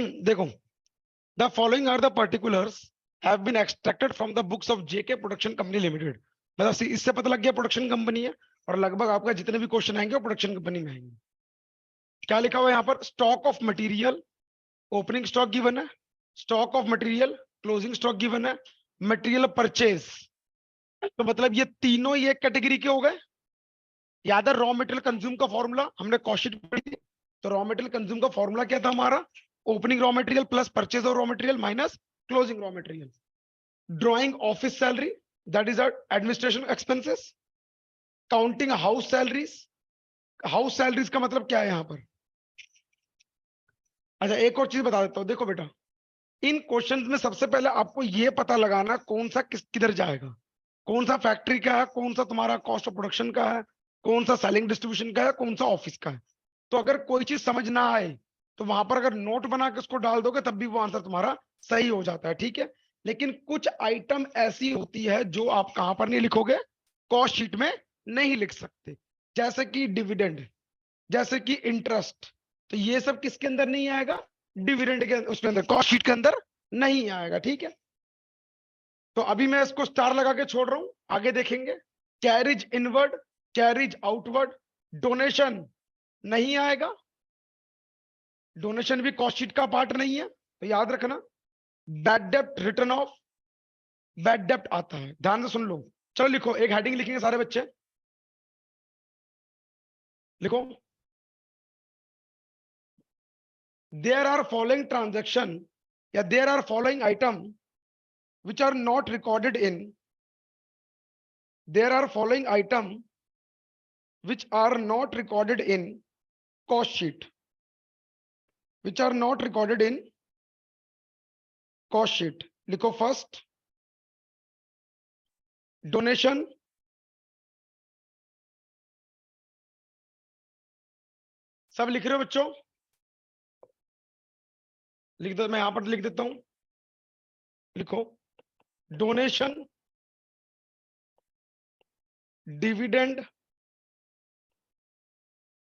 देखो, the following are the particulars have been extracted from the books of JK production company limited. मतलब इससे पता लग गया प्रोडक्शन कंपनी है, और लगभग आपका जितने भी क्वेश्चन आएंगे वो प्रोडक्शन कंपनी में आएंगे। क्या लिखा हुआ है यहाँ पर? Stock of material, opening stock given है, stock of material, closing stock given है, मटेरियल परचेज। तो मतलब ये तीनों ही एक कैटेगरी के हो गए। याद है रॉ मटेरियल कंज्यूम का फॉर्मूला हमने कॉस्ट शीट पढ़ी थी। तो रॉ मटेरियल कंज्यूम का फॉर्मूला क्या था हमारा? Opening raw material plus purchase of raw material minus closing raw material. Drawing office salary, that is administration expenses. Counting house salaries, house salaries का मतलब क्या है यहाँ पर? अच्छा, एक और चीज बता देता हूँ, देखो बेटा, इन क्वेश्चंस में सबसे पहले आपको ये पता लगाना कौन सा किधर जाएगा, कौन सा फैक्ट्री का है, कौन सा तुम्हारा कॉस्ट ऑफ प्रोडक्शन का है, कौन सा सेलिंग डिस्ट्रीब्यूशन का है, कौन सा ऑफिस का है। तो अगर कोई चीज समझ ना आए तो वहां पर अगर नोट बना के उसको डाल दोगे तब भी वो आंसर तुम्हारा सही हो जाता है, ठीक है। लेकिन कुछ आइटम ऐसी होती है जो आप कहां पर नहीं लिखोगे, कॉस्ट शीट में नहीं लिख सकते। जैसे कि डिविडेंड, जैसे कि इंटरेस्ट, तो ये सब किसके अंदर नहीं आएगा? डिविडेंड के उसके अंदर, कॉस्ट शीट के अंदर नहीं आएगा, ठीक है। तो अभी मैं इसको स्टार लगा के छोड़ रहा हूं, आगे देखेंगे। Carriage inward, carriage outward, donation नहीं आएगा, डोनेशन भी कॉस्ट शीट का पार्ट नहीं है, तो याद रखना। बैड डेप्ट रिटर्न ऑफ, बैड डेप्ट आता है, ध्यान से सुन लो। चलो लिखो, एक हेडिंग लिखेंगे सारे बच्चे, लिखो। देयर आर फॉलोइंग ट्रांजेक्शन या there are following item which are not recorded in, there are following item which are not recorded in cost sheet, which are not recorded in cost sheet। लिखो first donation, सब लिख रहे हो बच्चों? लिख दो, मैं यहां पर लिख देता हूं, लिखो। Donation, dividend,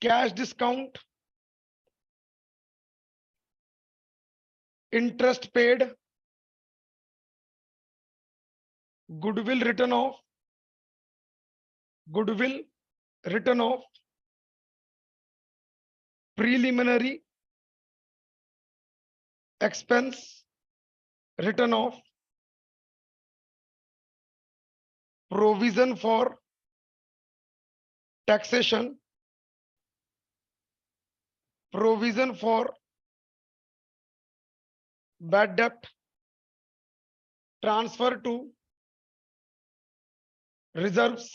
cash discount, interest paid, goodwill written off, goodwill written off, preliminary expense written off, provision for taxation, provision for bad डेप्ट, transfer to reserves,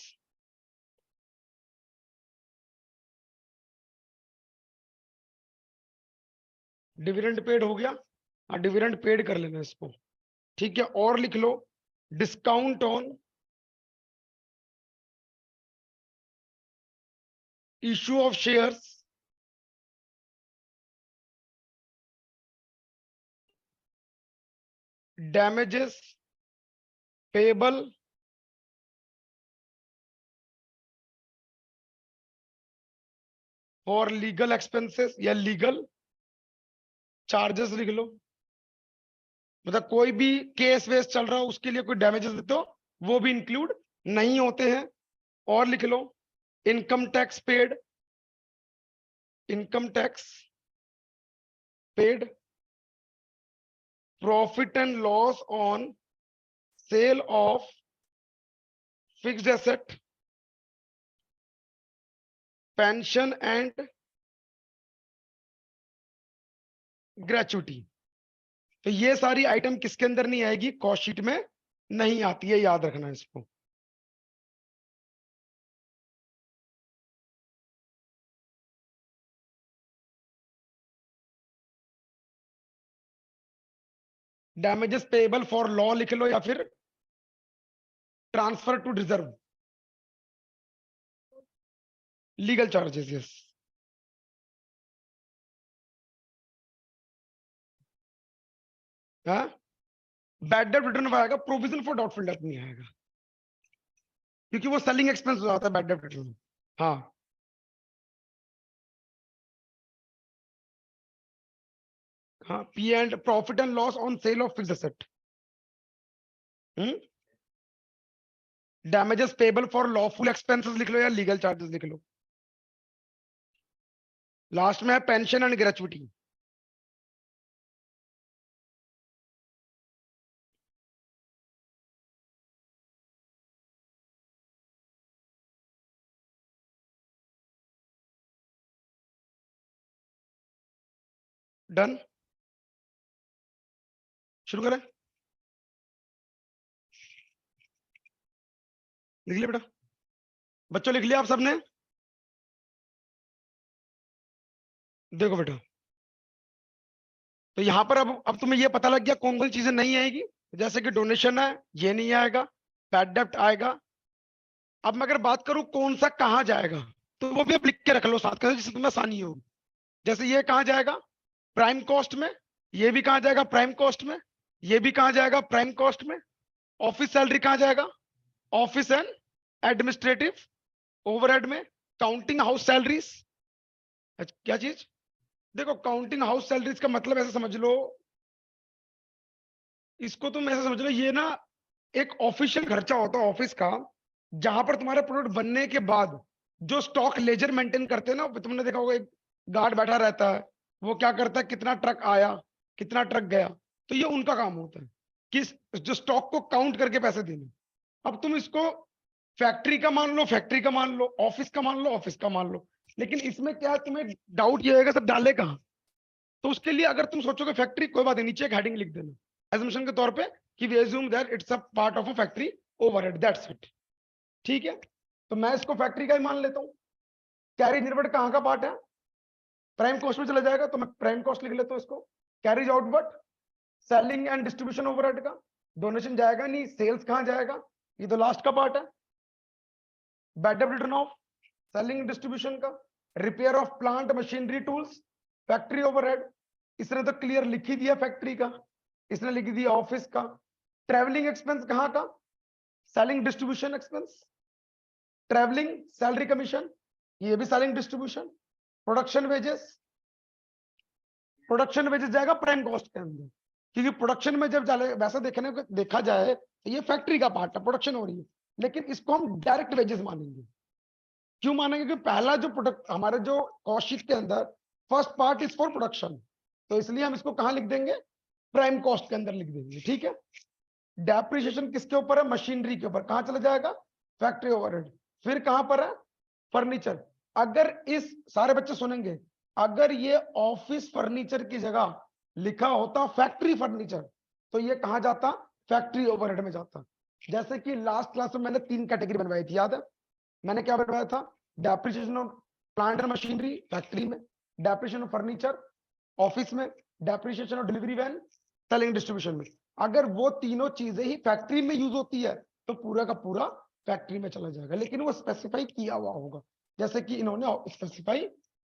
dividend paid हो गया। हाँ, डिविडेंड पेड कर लेना इसको, ठीक है। और लिख लो, discount on issue of shares, damages payable for legal expenses या लीगल चार्जेस लिख लो। मतलब कोई भी केस वेस चल रहा हो उसके लिए कोई डैमेजेस देते हो, वो भी इंक्लूड नहीं होते हैं। और लिख लो, income tax paid, income tax paid, profit and loss on sale of fixed asset, pension and gratuity. तो ये सारी आइटम किसके अंदर नहीं आएगी? कॉस्ट शीट में नहीं आती है, याद रखना इसको। डैमेजेस पेएबल फॉर लॉ लिख लो, या फिर transfer to reserve, legal charges, yes. हाँ, बैड डेट रिटर्न आएगा, प्रोविजन फॉर डाउटफुल डेट नहीं आएगा, क्योंकि वो सेलिंग एक्सपेंस हो जाता है बैड डेट रिटर्न। हाँ, हाँ, P and profit and loss on sale of fixed asset, damages payable for lawful expenses लिख लो या लीगल चार्जेस लिख लो। लास्ट में है पेंशन एंड ग्रेचुइटी। डन, शुरू करें। लिख लिया बेटा, बच्चों लिख लिया आप सबने? देखो बेटा, तो यहां पर अब तुम्हें ये पता लग गया कौन कौन चीजें नहीं आएगी। जैसे कि डोनेशन है, ये नहीं आएगा। बैड डेब्ट आएगा। अब मैं अगर बात करूं कौन सा कहां जाएगा, तो वो भी आप लिख के रख लो साथ में, जिससे तुम्हें आसानी होगी। जैसे ये कहां जाएगा? प्राइम कॉस्ट में। ये भी कहां जाएगा? प्राइम कॉस्ट में। ये भी कहां जाएगा? प्राइम कॉस्ट में। ऑफिस सैलरी कहां जाएगा? ऑफिस एंड एडमिनिस्ट्रेटिव ओवरहेड में। काउंटिंग हाउस सैलरीज, क्या चीज? देखो, काउंटिंग हाउस सैलरीज का मतलब ऐसा समझ लो, इसको तुम ऐसा समझ लो, ये ना एक ऑफिशियल खर्चा होता है ऑफिस का, जहां पर तुम्हारे प्रोडक्ट बनने के बाद जो स्टॉक लेजर मेंटेन करते हैं ना, तुमने देखा होगा एक गार्ड बैठा रहता है, वो क्या करता है, कितना ट्रक आया, कितना ट्रक गया। तो ये उनका काम होता है कि जो स्टॉक को काउंट करके पैसे देने। अब तुम इसको फैक्ट्री का मान लो, फैक्ट्री का मान लो, ऑफिस का मान लो, ऑफिस का मान लो। लेकिन इसमें क्या है, तुम्हें डाउट ये होगा सब डाले कहाँ। तो उसके लिए अगर तुम सोचोगे फैक्ट्री, कोई बात नहीं, नीचे एक हेडिंग लिख देना एजम्पशन के तौर पे कि we assume that it's a part of a factory overhead, that's it. ठीक है, तो मैं इसको फैक्ट्री का ही मान लेता हूँ। कैरिज इनवर्ड कहाँ का पार्ट है? प्राइम कॉस्ट में चला जाएगा, तो मैं प्राइम कॉस्ट लिख लेता हूँ इसको। Carriage outward, selling and distribution overhead का। डोनेशन जाएगा नहीं, सेल्स कहाँ जाएगा? ये तो लास्ट का पार्ट है। बैड डेब्ट रिटर्न ऑफ, सेलिंग डिस्ट्रीब्यूशन का। Repair of plant machinery tools, factory overhead. इसने तो क्लियर लिख ही दिया फैक्ट्री का, इसने लिख दिया ऑफिस का। ट्रेवलिंग एक्सपेंस कहाँ का? Selling distribution expense. Travelling salary commission, ये भी selling distribution. Production wages, production wages जाएगा प्राइम कॉस्ट के अंदर, क्योंकि प्रोडक्शन में जब वैसा देखा जाए तो ये फैक्ट्री का पार्ट है, प्रोडक्शन हो रही है। लेकिन इसको हम डायरेक्ट वेजेस मानेंगे। क्यों मानेंगे? क्योंकि पहला जो प्रोडक्ट हमारे जो कॉस्ट शीट के अंदर first part is for production, तो इसलिए हम इसको कहां लिख देंगे? प्राइम कॉस्ट के अंदर लिख देंगे। ठीक है। डेप्रिसिएशन किसके ऊपर है? मशीनरी के ऊपर। कहां चला जाएगा? Factory overhead. फिर कहां पर है? फर्नीचर। अगर इस, सारे बच्चे सुनेंगे, अगर ये ऑफिस फर्नीचर की जगह लिखा होता फैक्ट्री फर्नीचर, तो ये कहां जाता? फैक्ट्री ओवरहेड में जाता। जैसे कि लास्ट क्लास में मैंने 3 कैटेगरी बनवाई थी, याद है? मैंने क्या बनवाया था? Depreciation of plant and machinery factory में, डेप्रिसिएशन ऑफ फर्नीचर ऑफिस में, depreciation of delivery van selling distribution में। अगर वो तीनों चीजें ही फैक्ट्री में यूज होती है तो पूरा का पूरा फैक्ट्री में चला जाएगा, लेकिन वो स्पेसिफाई किया हुआ होगा, जैसे कि इन्होंने स्पेसिफाई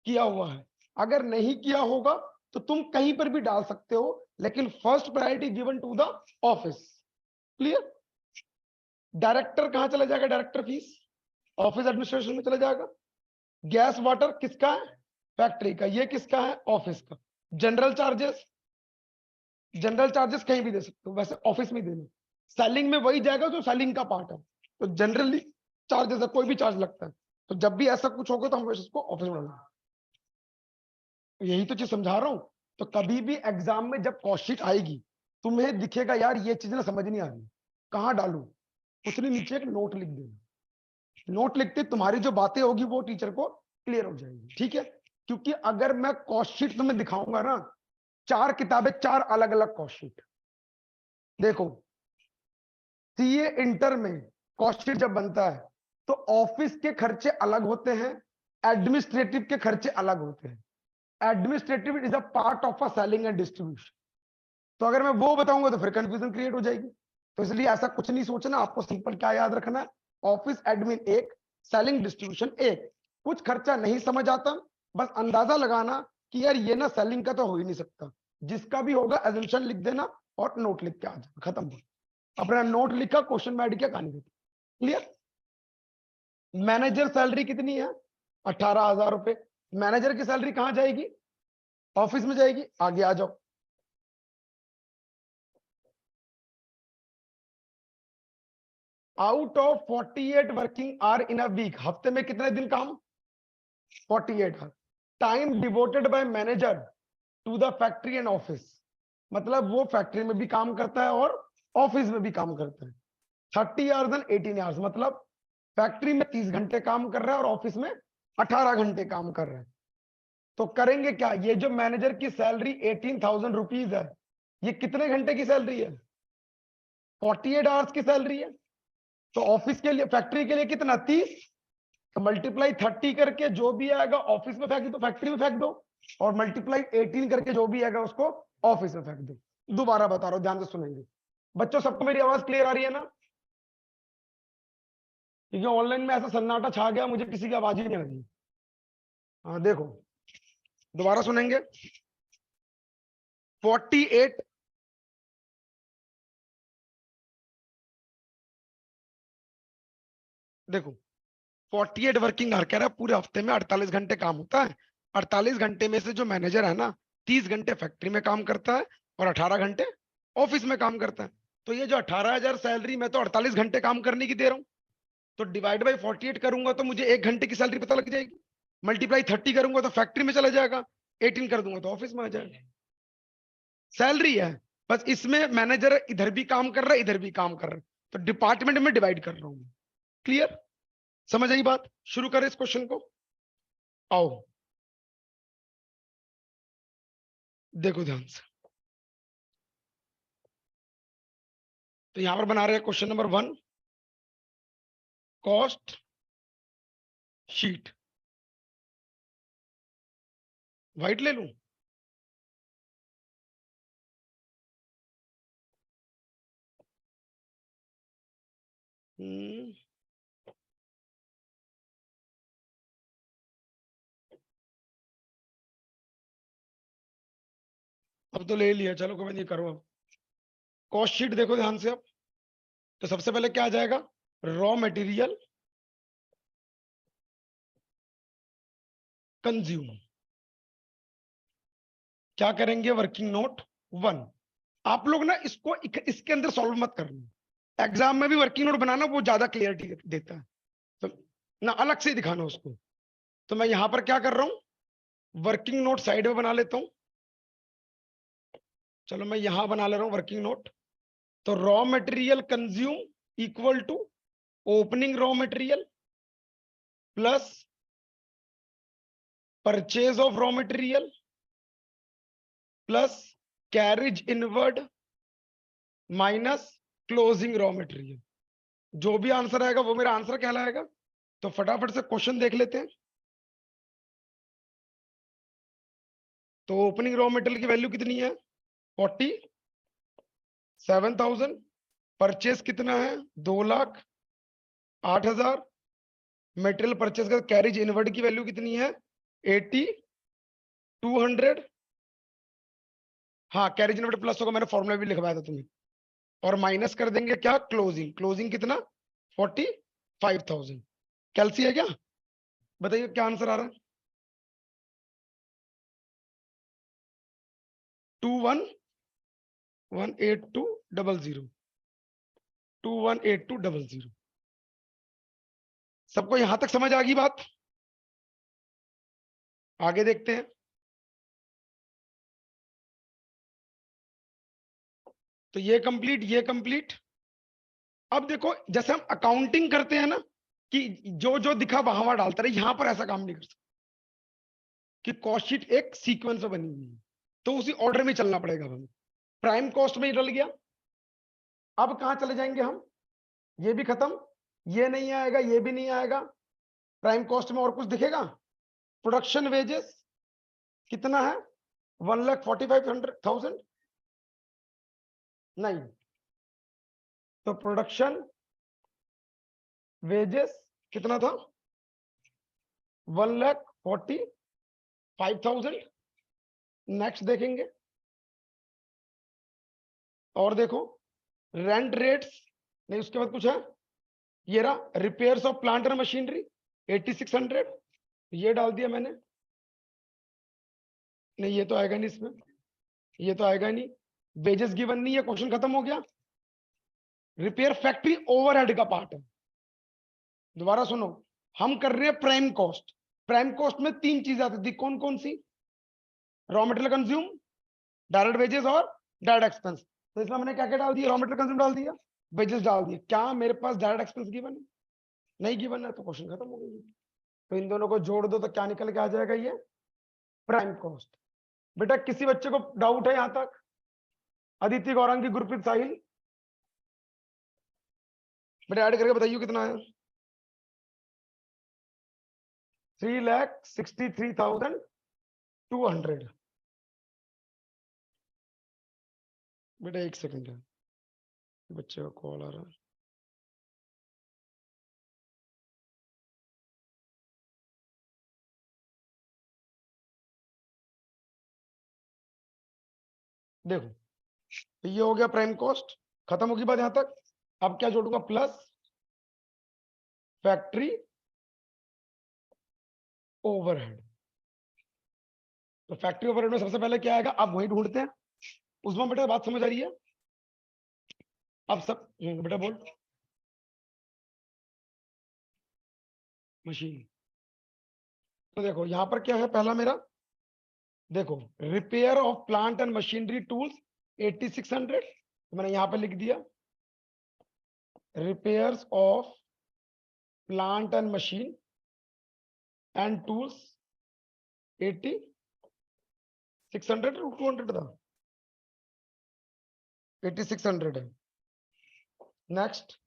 किया हुआ है। अगर नहीं किया होगा तो तुम कहीं पर भी डाल सकते हो, लेकिन first priority given to the office. Clear? Director कहां चला जाएगा? डायरेक्टर फीस ऑफिस एडमिनिस्ट्रेशन में चला जाएगा। गैस वाटर किसका है? फैक्ट्री का। ये किसका है? ऑफिस का। जनरल चार्जेस, जनरल चार्जेस कहीं भी दे सकते हो, वैसे ऑफिस में देना। सेलिंग में वही जाएगा जो सेलिंग का पार्ट है, तो जनरली चार्जेस है, कोई भी चार्ज लगता है, तो जब भी ऐसा कुछ होगा तो हम इसको ऑफिस में डालेंगे। यही तो चीज समझा रहा हूं। तो कभी भी एग्जाम में जब कॉस्ट शीट आएगी, तुम्हें दिखेगा यार ये चीज ना समझ नहीं आ रही, कहाँ डालू, उसने नीचे एक नोट लिख देना। नोट लिखते तुम्हारी जो बातें होगी वो टीचर को क्लियर हो जाएगी। ठीक है? क्योंकि अगर मैं कॉस्ट शीट तुम्हें दिखाऊंगा ना, 4 किताबें, 4 अलग अलग कॉस्ट शीट। देखो, सीए इंटर में कॉस्ट शीट जब बनता है तो ऑफिस के खर्चे अलग होते हैं, एडमिनिस्ट्रेटिव के खर्चे अलग होते हैं। Administrative is a part of a selling and distribution. तो अगर मैं वो बताऊंगा तो फिर कंफ्यूजन क्रिएट हो जाएगी। तो इसलिए ऐसा कुछ नहीं सोचना, आपको सिंपल क्या याद रखना है? ऑफिस एडमिन एक, सेलिंग डिस्ट्रीब्यूशन एक। कुछ खर्चा नहीं समझ आता, बस अंदाजा लगाना कि यार ये ना सेलिंग का तो हो ही नहीं सकता। जिसका भी होगा एजम्पशन लिख देना और नोट लिख के आ जाना, खत्म। अपना नोट लिखा, क्वेश्चन में ऐड किया, कहानी खत्म। क्लियर? मैनेजर सैलरी कितनी है? 18,000 रुपए। मैनेजर की सैलरी कहां जाएगी? ऑफिस में जाएगी। आगे आ जाओ, out of 48 working hour in a week, हफ्ते में कितने दिन काम? 48 hour. Time devoted by manager to the factory and office, मतलब वो फैक्ट्री में भी काम करता है और ऑफिस में भी काम करता है। 30 आवर्स एंड 18 आवर्स, मतलब फैक्ट्री में 30 घंटे काम कर रहा है और ऑफिस में 18 घंटे काम कर रहा है। तो करेंगे क्या, ये जो मैनेजर की सैलरी 18,000 रुपीज है, ये कितने घंटे की सैलरी है? 48 आवर्स की सैलरी है। तो ऑफिस के लिए, फैक्ट्री के लिए कितना? 30, तो मल्टीप्लाई 30 करके जो भी आएगा ऑफिस में फेंक दो, फैक्ट्री में फेंक दो, और मल्टीप्लाई 18 करके जो भी आएगा उसको ऑफिस में फेंक दो। दोबारा बता रहा हूं, ध्यान से सुनेंगे बच्चों। सबको मेरी आवाज क्लियर आ रही है ना? क्योंकि ऑनलाइन में ऐसा सन्नाटा छा गया, मुझे किसी की आवाज ही नहीं आ रही। हाँ देखो, दोबारा सुनेंगे। 48, देखो 48 वर्किंग आवर कह रहा है, पूरे हफ्ते में 48 घंटे काम होता है। 48 घंटे में से जो मैनेजर है ना, 30 घंटे फैक्ट्री में काम करता है और 18 घंटे ऑफिस में काम करता है। तो ये जो 18,000 सैलरी, मैं तो 48 घंटे काम करने की दे रहा हूँ, तो डिवाइड बाई 48 करूंगा तो मुझे 1 घंटे की सैलरी पता लग जाएगी। मल्टीप्लाई 30 करूंगा तो फैक्ट्री में चला जाएगा, 18 कर दूंगा तो ऑफिस में आ जाएगा। सैलरी है, बस इसमें मैनेजर इधर भी काम कर रहा है, इधर भी काम कर रहा है, तो डिपार्टमेंट में डिवाइड कर रहा हूं। क्लियर? समझ आई बात? शुरू करें इस क्वेश्चन को। आओ देखो ध्यान से। तो यहां पर बना रहे हैं question number 1, cost sheet. White ले लूं? हम्म, अब तो ले लिया, चलो कोई नहीं, करो अब। कॉस्ट शीट देखो ध्यान से अब। तो सबसे पहले क्या आ जाएगा? Raw material consume. क्या करेंगे? Working note 1। आप लोग ना इसको इसके अंदर सॉल्व मत करना, एग्जाम में भी वर्किंग नोट बनाना वो ज्यादा क्लियरिटी देता है, तो ना अलग से ही दिखाना उसको। तो मैं यहां पर क्या कर रहा हूं, वर्किंग नोट साइड में बना लेता हूं। चलो मैं यहां बना ले रहा हूं वर्किंग नोट। तो raw material consume equal to opening raw material plus purchase of raw material plus carriage inward minus closing raw material. जो भी आंसर आएगा वो मेरा आंसर कहलाएगा। तो फटाफट से क्वेश्चन देख लेते हैं। तो ओपनिंग रॉ मटेरियल की वैल्यू कितनी है? 47,000। परचेस कितना है? 2,08,000। मटेरियल परचेस का कैरिज इनवर्ड की वैल्यू कितनी है? 80,200। हाँ, कैरिज इनवर्ड प्लस होगा, मैंने फॉर्मूला भी लिखवाया था तुम्हें। और माइनस कर देंगे क्या? क्लोजिंग। क्लोजिंग कितना? 45,000। कैलसी है क्या? बताइए क्या आंसर आ रहा है? 21,182,000। 21,82,000। सबको यहां तक समझ आ गई बात? आगे देखते हैं। तो ये कंप्लीट, ये कंप्लीट। अब देखो, जैसे हम अकाउंटिंग करते हैं ना, कि जो जो दिखा वहां वहां डालता रहे, यहां पर ऐसा काम नहीं कर सकते कि कॉस्ट शीट एक सीक्वेंस में बनी हुई है, तो उसी ऑर्डर में चलना पड़ेगा हमें। प्राइम कॉस्ट में ही डल गया। अब कहां चले जाएंगे हम? ये भी खत्म, ये नहीं आएगा, ये भी नहीं आएगा। प्राइम कॉस्ट में और कुछ दिखेगा? प्रोडक्शन वेजेस कितना है? 1,45,000। नहीं, तो प्रोडक्शन वेजेस कितना था? 1,45,000। नेक्स्ट देखेंगे। और देखो, रेंट रेट्स, नहीं उसके बाद कुछ है? ये रहा, repairs of plant and machinery 8,600। ये डाल दिया मैंने। नहीं, ये तो आएगा नहीं इसमें, ये तो आएगा नहीं। वेजेस गिवन नहीं है, क्वेश्चन खत्म हो गया। रिपेयर फैक्ट्री ओवरहेड का पार्ट है। दोबारा सुनो, हम कर रहे हैं प्राइम कॉस्ट। प्राइम कॉस्ट में तीन चीजें आती थी, कौन कौन सी? Raw material consume, direct wages और डायरेक्ट एक्सपेंस। तो इसमें मैंने क्या क्या डाल दिया? रॉ मटेरियल कंज्यूम डाल दिया, वेजेस डाल दिए। क्या मेरे पास डायरेक्ट एक्सपेंस गिवन है? नहीं गिवन है, तो क्वेश्चन खत्म हो गई। तो इन दोनों को जोड़ दो तो क्या निकल के आ जाएगा? ये प्राइम कॉस्ट। बेटा किसी बच्चे को डाउट है यहां तक? अदिति, गौरांगी, गुरप्रीत, साहिल, बेटा ऐड करके बताइए कितना है? 3,63,200। बेटा एक सेकंड है, बच्चे का कॉल आ रहा है। देखो, तो ये हो गया प्राइम कॉस्ट, खत्म होगी बात यहां तक। अब क्या जोड़ूंगा? Plus factory overhead. तो फैक्ट्री ओवरहेड में सबसे पहले क्या आएगा? अब वही ढूंढते हैं। उसमें बेटा बात समझ आ रही है? अब सब बेटा बोल। मशीन। तो देखो यहां पर क्या है पहला मेरा, देखो repair of plant and machinery tools 8600, तो मैंने यहां पर लिख दिया repairs of plant and machine and tools 8600 200 था, 8600 है। नेक्स्ट,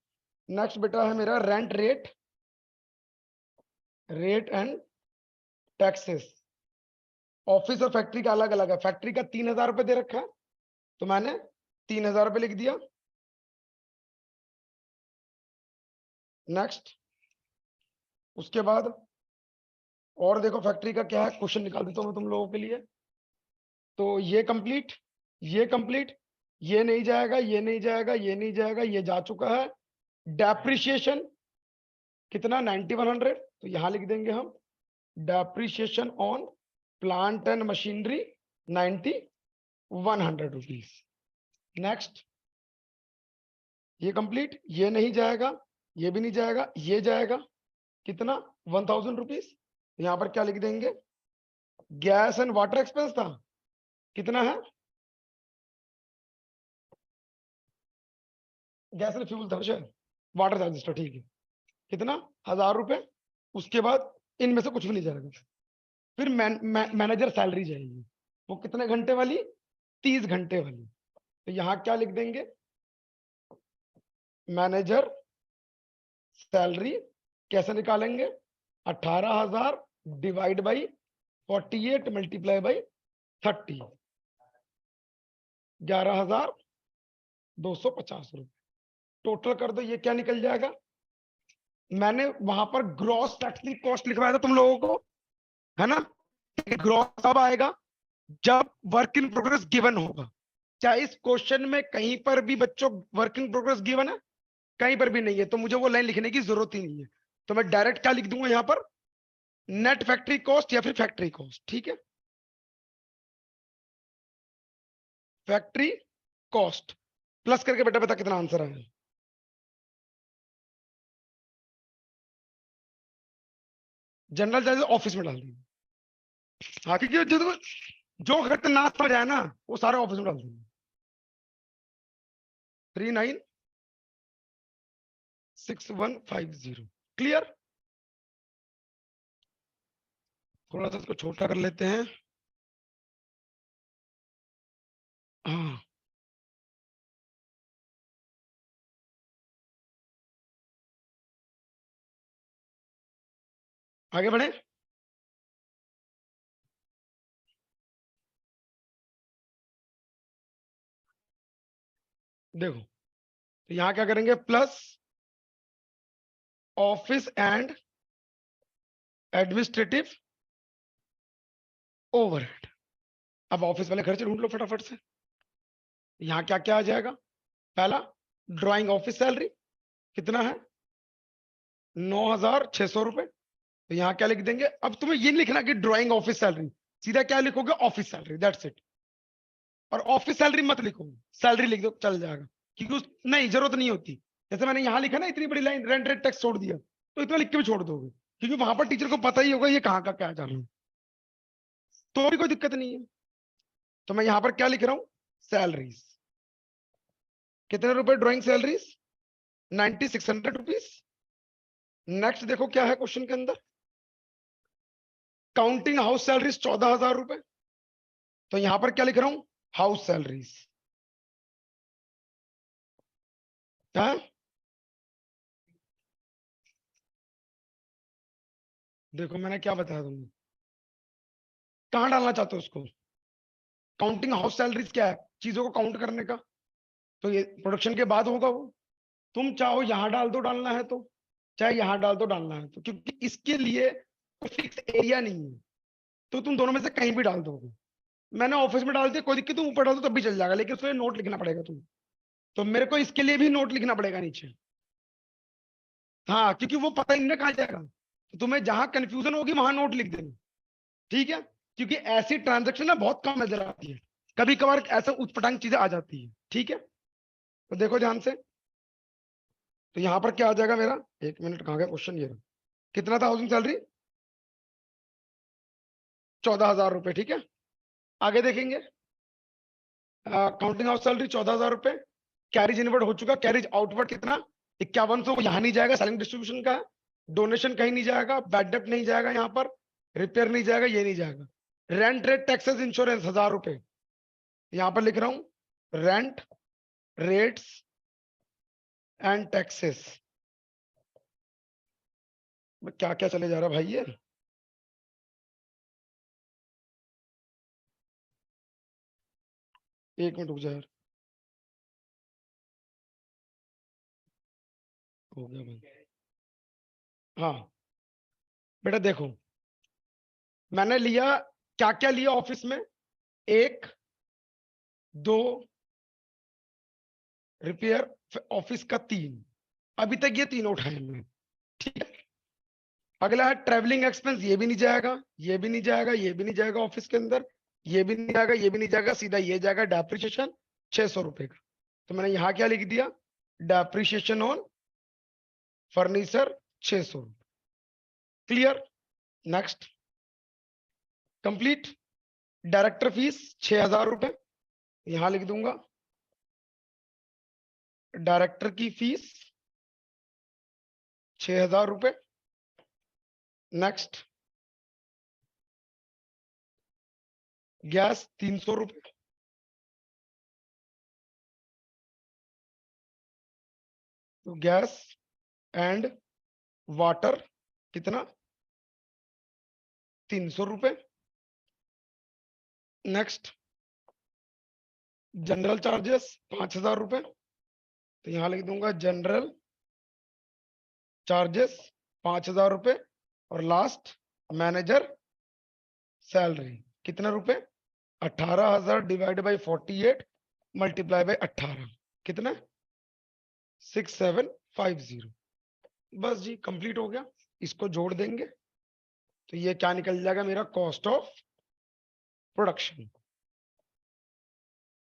नेक्स्ट बेटा है मेरा rent rate, rate and taxes. Office और फैक्ट्री का अलग अलग है। फैक्ट्री का 3000 रुपए दे रखा है, तो मैंने 3000 रुपए लिख दिया। नेक्स्ट, उसके बाद और देखो फैक्ट्री का क्या है, क्वेश्चन निकाल देता हूं मैं तुम लोगों के लिए। तो ये कंप्लीट, ये कंप्लीट, ये नहीं जाएगा, ये नहीं जाएगा, ये नहीं जाएगा, ये जा चुका है। डेप्रिशिएशन कितना? 9100, तो यहां लिख देंगे हम depreciation on plant and machinery 9100 rupees. Next, ये कंप्लीट, ये नहीं जाएगा, ये भी नहीं जाएगा, ये जाएगा कितना? 1000 रुपीज। यहां पर क्या लिख देंगे? गैस एंड वाटर एक्सपेंस था, कितना है? गैस एंड फ्यूल था शायद, वाटर चार्जेस था, ठीक है। कितना? 1000 रुपए। उसके बाद इनमें से कुछ भी नहीं जाएगा। फिर मैनेजर सैलरी जाएगी, वो कितने घंटे वाली? 30 घंटे वाली। तो यहां क्या लिख देंगे? मैनेजर सैलरी कैसे निकालेंगे? 18,000 डिवाइड बाई 48 मल्टीप्लाई बाई 30, 11,250 रुपए टोटल कर दो। ये क्या निकल जाएगा? मैंने वहां पर ग्रॉस फैक्ट्री कॉस्ट लिखवाया था तुम लोगों को, है ना? ग्रॉस कब आएगा? जब वर्क इन प्रोग्रेस गिवन होगा। क्या इस क्वेश्चन में कहीं पर भी बच्चों वर्क इन प्रोग्रेस गिवन है? कहीं पर भी नहीं है, तो मुझे वो लाइन लिखने की जरूरत ही नहीं है। तो मैं डायरेक्ट क्या लिख दूंगा यहां पर? नेट फैक्ट्री कॉस्ट या फिर फैक्ट्री कॉस्ट, ठीक है? फैक्ट्री कॉस्ट प्लस करके बेटा बता कितना आंसर आया? जनरल चार्जेस ऑफिस में डाल देंगे। हाँ, क्योंकि जो खर्च ना समझ आया ना वो सारे ऑफिस में डाल देंगे। 396150। क्लियर? थोड़ा सा इसको छोटा कर लेते हैं। हाँ, आगे बढ़े। देखो, तो यहां क्या करेंगे? Plus office and administrative overhead. अब ऑफिस वाले खर्चे ढूंढ लो फटाफट से। यहां क्या क्या आ जाएगा? पहला, ड्राइंग ऑफिस सैलरी कितना है? 9,600 रुपए। तो यहां क्या लिख देंगे? अब तुम्हें ये नहीं लिखना कि ड्राइंग ऑफिस सैलरी, सीधा क्या लिखोगे? Office salary, that's it. और ऑफिस सैलरी मत लिखो, सैलरी लिख दो, चल जाएगा। क्योंकि नहीं जरूरत नहीं होती। जैसे मैंने यहाँ लिखा ना इतनी बड़ी लाइन, रेंट रेट टैक्स छोड़ दिया, तो इतना लिख के भी छोड़ दोगे, क्योंकि वहां पर टीचर को पता ही होगा ये कहाँ का क्या जा रहा है, तो भी कोई दिक्कत नहीं है। तो मैं यहाँ पर क्या लिख रहा हूँ, सैलरीज। कितने रुपए ड्राइंग सैलरीज, 9600 रुपीज। नेक्स्ट देखो क्या है क्वेश्चन के अंदर, काउंटिंग हाउस सैलरीज 14,000 रुपए। तो यहां पर क्या लिख रहा हूं, हाउस सैलरीज। क्या, देखो मैंने क्या बताया तुम्हें, कहां डालना चाहते हो उसको। काउंटिंग हाउस सैलरीज क्या है, चीजों को काउंट करने का, तो ये प्रोडक्शन के बाद होगा वो। तुम चाहो यहां डाल दो डालना है तो, चाहे यहां डाल दो डालना है तो, क्योंकि इसके लिए कोई फिक्स एरिया नहीं है, तो तुम दोनों में से कहीं भी डाल दोगे। मैंने ऑफिस में डाल दिया, कोई दिक्कत, तुम ऊपर डाल दो तब भी चल जाएगा, लेकिन उसमें नोट लिखना पड़ेगा तुम्हें, तो मेरे को इसके लिए भी नोट लिखना पड़ेगा नीचे। हाँ, क्योंकि वो पता ही नहीं कहाँ जाएगा, तो तुम्हें जहां कंफ्यूजन होगी वहां नोट लिख देना, ठीक है। क्योंकि ऐसी ट्रांजैक्शन ना बहुत कम नजर आती है, कभी कभार ऐसा उटपटांग चीजें आ जाती है, ठीक है। तो देखो ध्यान से, तो यहां पर क्या आ जाएगा मेरा, एक मिनट, कहाँ गया क्वेश्चन, ये कितना था हाउसिंग सैलरी, 14,000 रुपए, ठीक है। आगे देखेंगे, काउंटिंग हाउस सैलरी 14,000 रुपए, कैरिज इनवर्ड हो चुका, कैरिज आउटवर्ड कितना, 5100, यहाँ नहीं जाएगा, सेलिंग डिस्ट्रीब्यूशन का, डोनेशन कहीं नहीं जाएगा, बैड डेप्ट नहीं जाएगा, यहाँ पर रिपेयर नहीं जाएगा, ये नहीं जाएगा। रेंट रेट टैक्सेस इंश्योरेंस 1,000 रुपए, यहां पर लिख रहा हूं रेंट रेट्स एंड टैक्सेस। क्या क्या चले जा रहा भाई ये, एक मिनट रुक जा यार, हो गया भाई। हाँ बेटा देखो, मैंने लिया, क्या क्या लिया ऑफिस में, 1 2 रिपेयर ऑफिस का 3, अभी तक ये तीनों उठाए हमने, ठीक है। अगला है ट्रेवलिंग एक्सपेंस, ये भी नहीं जाएगा, ये भी नहीं जाएगा, ये भी नहीं जाएगा ऑफिस के अंदर, ये भी नहीं जाएगा, ये भी नहीं जाएगा, सीधा ये जाएगा डेप्रिसिएशन 600 रुपए का। तो मैंने यहां क्या लिख दिया, डेप्रिसिएशन ऑन फर्नीचर 600 रुपए, clear. Next, complete. Director fees 6,000 रुपए, यहां लिख दूंगा डायरेक्टर की फीस 6,000 रुपए। नेक्स्ट, गैस 300 रुपए, तो गैस एंड वाटर कितना, 300 रुपए। नेक्स्ट, जनरल चार्जेस 5,000 रुपए, तो यहां लिख दूंगा जनरल चार्जेस 5,000 रुपए। और लास्ट, मैनेजर सैलरी कितना रुपए, 18,000 डिवाइड बाई 48 मल्टीप्लाई बाई 18, कितना, 6750। बस जी कंप्लीट हो गया, इसको जोड़ देंगे तो ये क्या निकल जाएगा मेरा, कॉस्ट ऑफ प्रोडक्शन।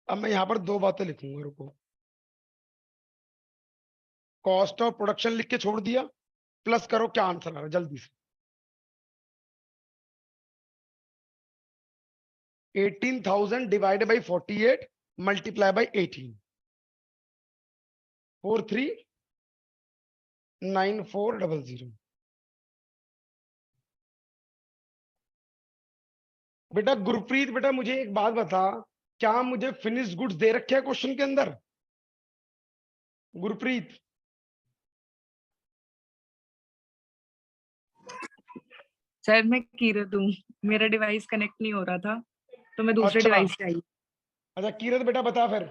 अब मैं यहां पर दो बातें लिखूंगा, रुको, कॉस्ट ऑफ प्रोडक्शन लिख के छोड़ दिया, प्लस करो क्या आंसर आ रहा है जल्दी से, 18,000 डिवाइड बाई 48 मल्टीप्लाई बाई 18, 439400। बेटा गुरप्रीत, बेटा मुझे एक बात बता, क्या मुझे फिनिश गुड्स दे रखे हैं क्वेश्चन के अंदर, गुरप्रीत। सर मैं कीरत हूँ, मेरा डिवाइस कनेक्ट नहीं हो रहा था तो मैं दूसरे अच्छा डिवाइस से आई। अच्छा कीरत बेटा बता फिर,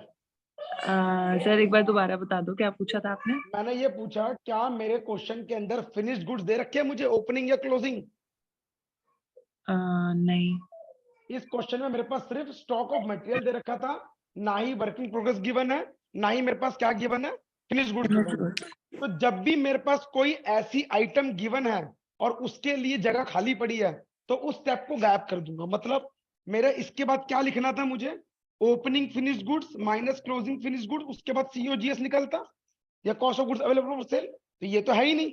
सर एक बार दोबारा बता दो, क्या पूछा था आपने? मैंने ये पूछा क्या मेरे क्वेश्चन के अंदर फिनिश्ड गुड्स दे रखे हैं मुझे, ओपनिंग या क्लोजिंग। नहीं, इस क्वेश्चन में मेरे पास सिर्फ स्टॉक ऑफ मटेरियल दे रखा था, ना ही वर्किंग प्रोग्रेस गिवन है, ना ही मेरे पास क्या गिवन है, फिनिश गुड गिवन है। तो जब भी मेरे पास कोई ऐसी आइटम गिवन है और उसके लिए जगह खाली पड़ी है, तो उस स्टेप को गायब कर दूंगा। मतलब मेरे इसके बाद क्या लिखना था मुझे, opening finish goods minus closing finish goods, उसके बाद सीओजीएस निकलता या cost of goods available for sale, तो ये तो है ही नहीं।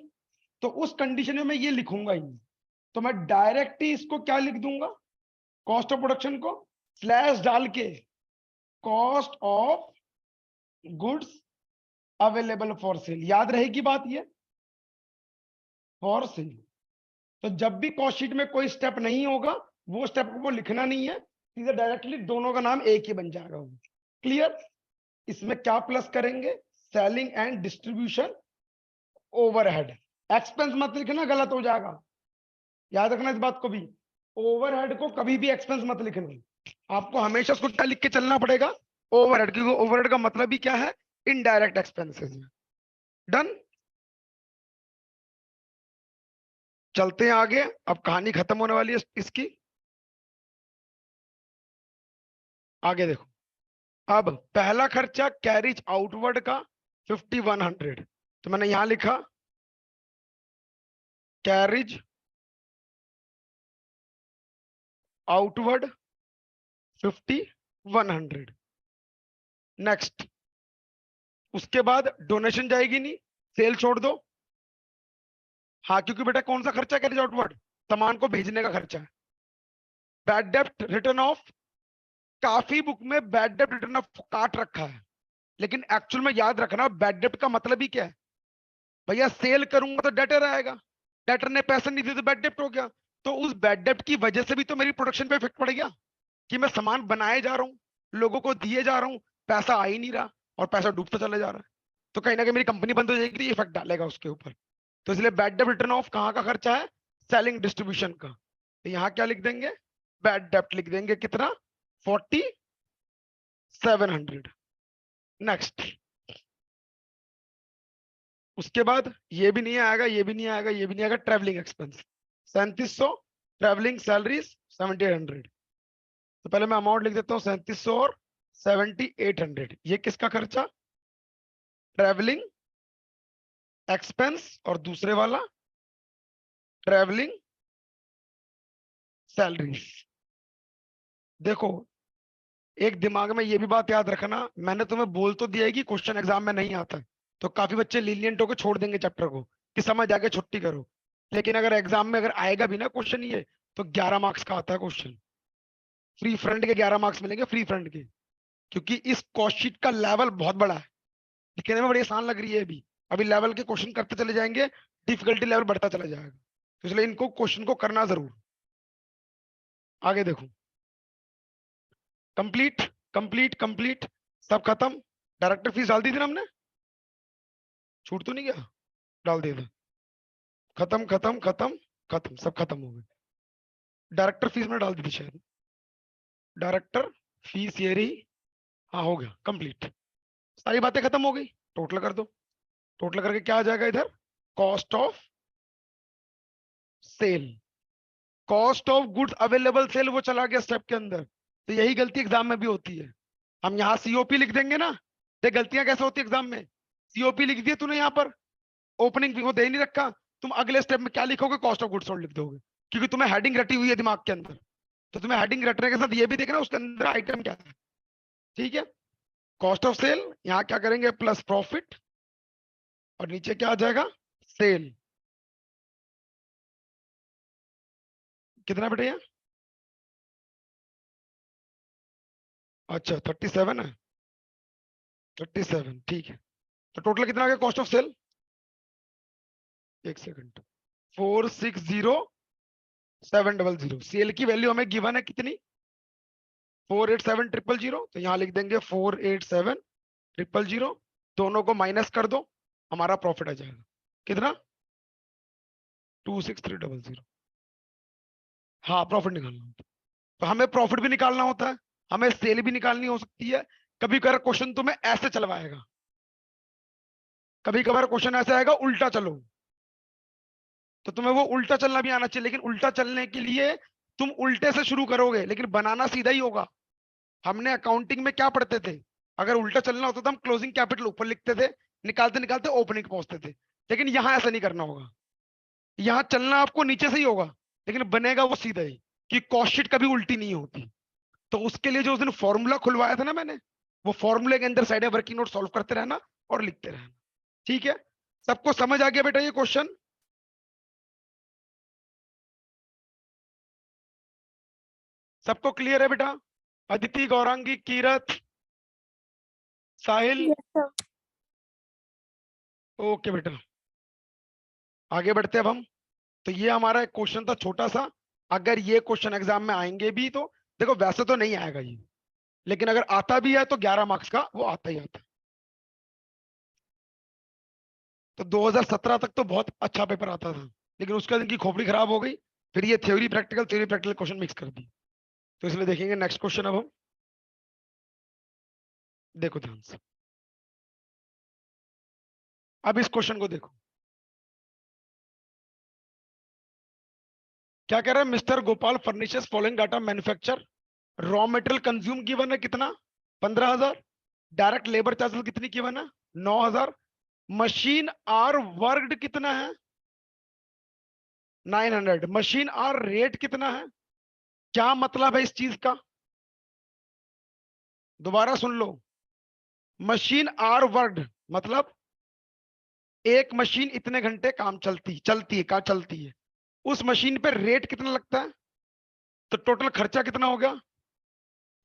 तो उस कंडीशन में मैं ये लिखूंगा ही नहीं, तो मैं डायरेक्ट ही इसको क्या लिख दूंगा, कॉस्ट ऑफ प्रोडक्शन को स्लैश डाल के cost of goods available for sale, याद रहेगी बात ये, फॉर सेल। तो जब भी कॉस्ट शीट में कोई स्टेप नहीं होगा, वो स्टेप को लिखना नहीं है, सीधे डायरेक्टली दोनों का नाम एक ही बन जाएगा। क्लियर? इसमें क्या प्लस करेंगे, selling and distribution overhead. Expense मत लिखना, गलत हो जाएगा, याद रखना इस बात को भी। ओवरहेड को कभी भी एक्सपेंस मत लिखना, आपको हमेशा उसको क्या लिख के चलना पड़ेगा, ओवरहेड, क्योंकि ओवरहेड का मतलब ही क्या है, इनडायरेक्ट एक्सपेंसेस। डन? चलते हैं आगे, अब कहानी खत्म होने वाली है इसकी। आगे देखो, अब पहला खर्चा कैरिज आउटवर्ड का 5100, तो मैंने यहां लिखा कैरिज आउटवर्ड 5100। नेक्स्ट, उसके बाद डोनेशन जाएगी नहीं, सेल छोड़ दो। हाँ, क्योंकि बेटा कौन सा खर्चा कैरिज आउटवर्ड, सामान को भेजने का खर्चा है। बैड डेप्ट रिटर्न ऑफ, काफी बुक में बैड डेप्ट रिटर्न ऑफ काट रखा है, लेकिन एक्चुअल में याद रखना बैड डेप्ट का मतलब ही क्या है भैया, सेल करूंगा तो डेटर आएगा, डेटर ने पैसे नहीं दिए तो बैड डेप्ट हो गया। तो उस बैड डेप्ट की वजह से भी तो मेरी प्रोडक्शन पे इफेक्ट पड़ गया, कि मैं सामान बनाए जा रहा हूँ, लोगों को दिए जा रहा हूँ, पैसा आ ही नहीं रहा और पैसा डूबता चला जा रहा है, तो कहीं ना कहीं मेरी कंपनी बंद हो जाएगी, तो ये इफेक्ट डालेगा उसके ऊपर। तो इसलिए बैड डेप्ट रिटर्न ऑफ कहाँ का खर्चा है, सेलिंग डिस्ट्रीब्यूशन का। तो यहाँ क्या लिख देंगे, बैड डेप्ट लिख देंगे, कितना, 4700। नेक्स्ट, उसके बाद ये भी नहीं आएगा, ये भी नहीं आएगा, ये भी नहीं आएगा, ट्रेवलिंग एक्सपेंस 3700, ट्रेवलिंग सैलरीज 7800। तो पहले मैं अमाउंट लिख देता हूँ 3700 और 7800, ये किसका खर्चा, ट्रेवलिंग एक्सपेंस, और दूसरे वाला ट्रेवलिंग सैलरीज। देखो, एक दिमाग में ये भी बात याद रखना, मैंने तुम्हें बोल तो दिया है कि क्वेश्चन एग्जाम में नहीं आता है, तो काफी बच्चे लीनियंट होकर छोड़ देंगे चैप्टर को कि समझ आके छुट्टी करो, लेकिन अगर एग्जाम में अगर आएगा भी ना क्वेश्चन ये, तो 11 मार्क्स का आता है क्वेश्चन, फ्री फ्रंट के 11 मार्क्स मिलेंगे, फ्री फ्रंट के, क्योंकि इस क्वेश्चन का लेवल बहुत बड़ा है, दिखने में बड़ी आसान लग रही है अभी, अभी लेवल के क्वेश्चन करते चले जाएंगे, डिफिकल्टी लेवल बढ़ता चला जाएगा, तो इसलिए इनको क्वेश्चन को करना जरूर। आगे देखो, कंप्लीट कंप्लीट कंप्लीट, सब खत्म। डायरेक्टर फीस डाल दी थी ना हमने, छूट तो नहीं गया, डाल दिया था, खत्म खत्म खत्म खत्म, सब खत्म हो गए। डायरेक्टर फीस में डाल दी थी शायद, डायरेक्टर फीस ये रही, हाँ हो गया कंप्लीट, सारी बातें खत्म हो गई। टोटल कर दो, टोटल करके क्या आ जाएगा इधर, cost of sale, cost of goods available sale, वो चला गया स्टेप के अंदर। तो यही गलती एग्जाम में भी होती है, हम यहाँ सीओपी लिख देंगे ना, देख गलतियां कैसे होती है एग्जाम में, सीओपी लिख दिया तूने यहाँ पर, ओपनिंग वो दे नहीं रखा, तुम अगले स्टेप में क्या लिखोगे, कॉस्ट ऑफ गुड्स सोल्ड लिख दोगे, क्योंकि तुम्हें हेडिंग रटी हुई है दिमाग के अंदर, तो तुम्हें हेडिंग रटने के साथ ये भी देखना उसके अंदर आइटम क्या है। ठीक है, कॉस्ट ऑफ सेल, यहाँ क्या करेंगे, प्लस प्रॉफिट, और नीचे क्या आ जाएगा, सेल, कितना बेटे यहाँ, अच्छा 37 है, 37 ठीक है। तो टोटल कितना आ गया कॉस्ट ऑफ सेल, एक सेकंड, 460700, सेल की वैल्यू हमें गिवन है कितनी, 487000, तो यहाँ लिख देंगे 487000, दोनों को माइनस कर दो, हमारा प्रॉफिट आ जाएगा कितना, 26300। हाँ प्रॉफिट निकालना होता है, तो हमें प्रॉफिट भी निकालना होता है, हमें सेल भी निकालनी हो सकती है। कभी कभार क्वेश्चन तुम्हें ऐसे चलवाएगा, कभी कभार क्वेश्चन ऐसे आएगा उल्टा चलो, तो तुम्हें वो उल्टा चलना भी आना चाहिए, लेकिन उल्टा चलने के लिए तुम उल्टे से शुरू करोगे, लेकिन बनाना सीधा ही होगा। हमने अकाउंटिंग में क्या पढ़ते थे, अगर उल्टा चलना होता तो हम क्लोजिंग कैपिटल ऊपर लिखते थे, निकालते निकालते ओपनिंग पहुंचते थे, लेकिन यहाँ ऐसा नहीं करना होगा, यहाँ चलना आपको नीचे से ही होगा, लेकिन बनेगा वो सीधा ही, कि कॉस्ट शीट कभी उल्टी नहीं होती। तो उसके लिए जो उस दिन फॉर्मूला खुलवाया था ना मैंने, वो फॉर्मूले के अंदर साइड वर्किंग नोट सॉल्व करते रहना और लिखते रहना। ठीक है, सबको समझ आ गया बेटा ये क्वेश्चन? सबको क्लियर है बेटा? Aditi, Gaurangi, Kirat, Sahil? Yes sir. Okay बेटा, आगे बढ़ते हैं अब हम। तो ये हमारा एक क्वेश्चन था छोटा सा। अगर ये क्वेश्चन एग्जाम में आएंगे भी तो देखो, वैसे तो नहीं आएगा ये, लेकिन अगर आता भी है तो 11 मार्क्स का वो आता ही आता है। तो 2017 तक तो बहुत अच्छा पेपर आता था, लेकिन उसके बाद इनकी खोपड़ी खराब हो गई, फिर ये थ्योरी प्रैक्टिकल क्वेश्चन मिक्स कर दी। तो इसलिए देखेंगे नेक्स्ट क्वेश्चन अब हम। देखो ध्यान से, अब इस क्वेश्चन को देखो। क्या कह रहा है? Mister Gopal furnitures following data manufacture. Raw material consume given है कितना? 15,000। डायरेक्ट लेबर चार्जेस कितनी गिवन है? 9,000। मशीन आर वर्कड कितना है? 900। मशीन आर रेट कितना है? क्या मतलब है इस चीज का? दोबारा सुन लो। मशीन आर वर्कड मतलब एक मशीन इतने घंटे काम चलती है। उस मशीन पे रेट कितना लगता है? तो टोटल खर्चा कितना हो गया?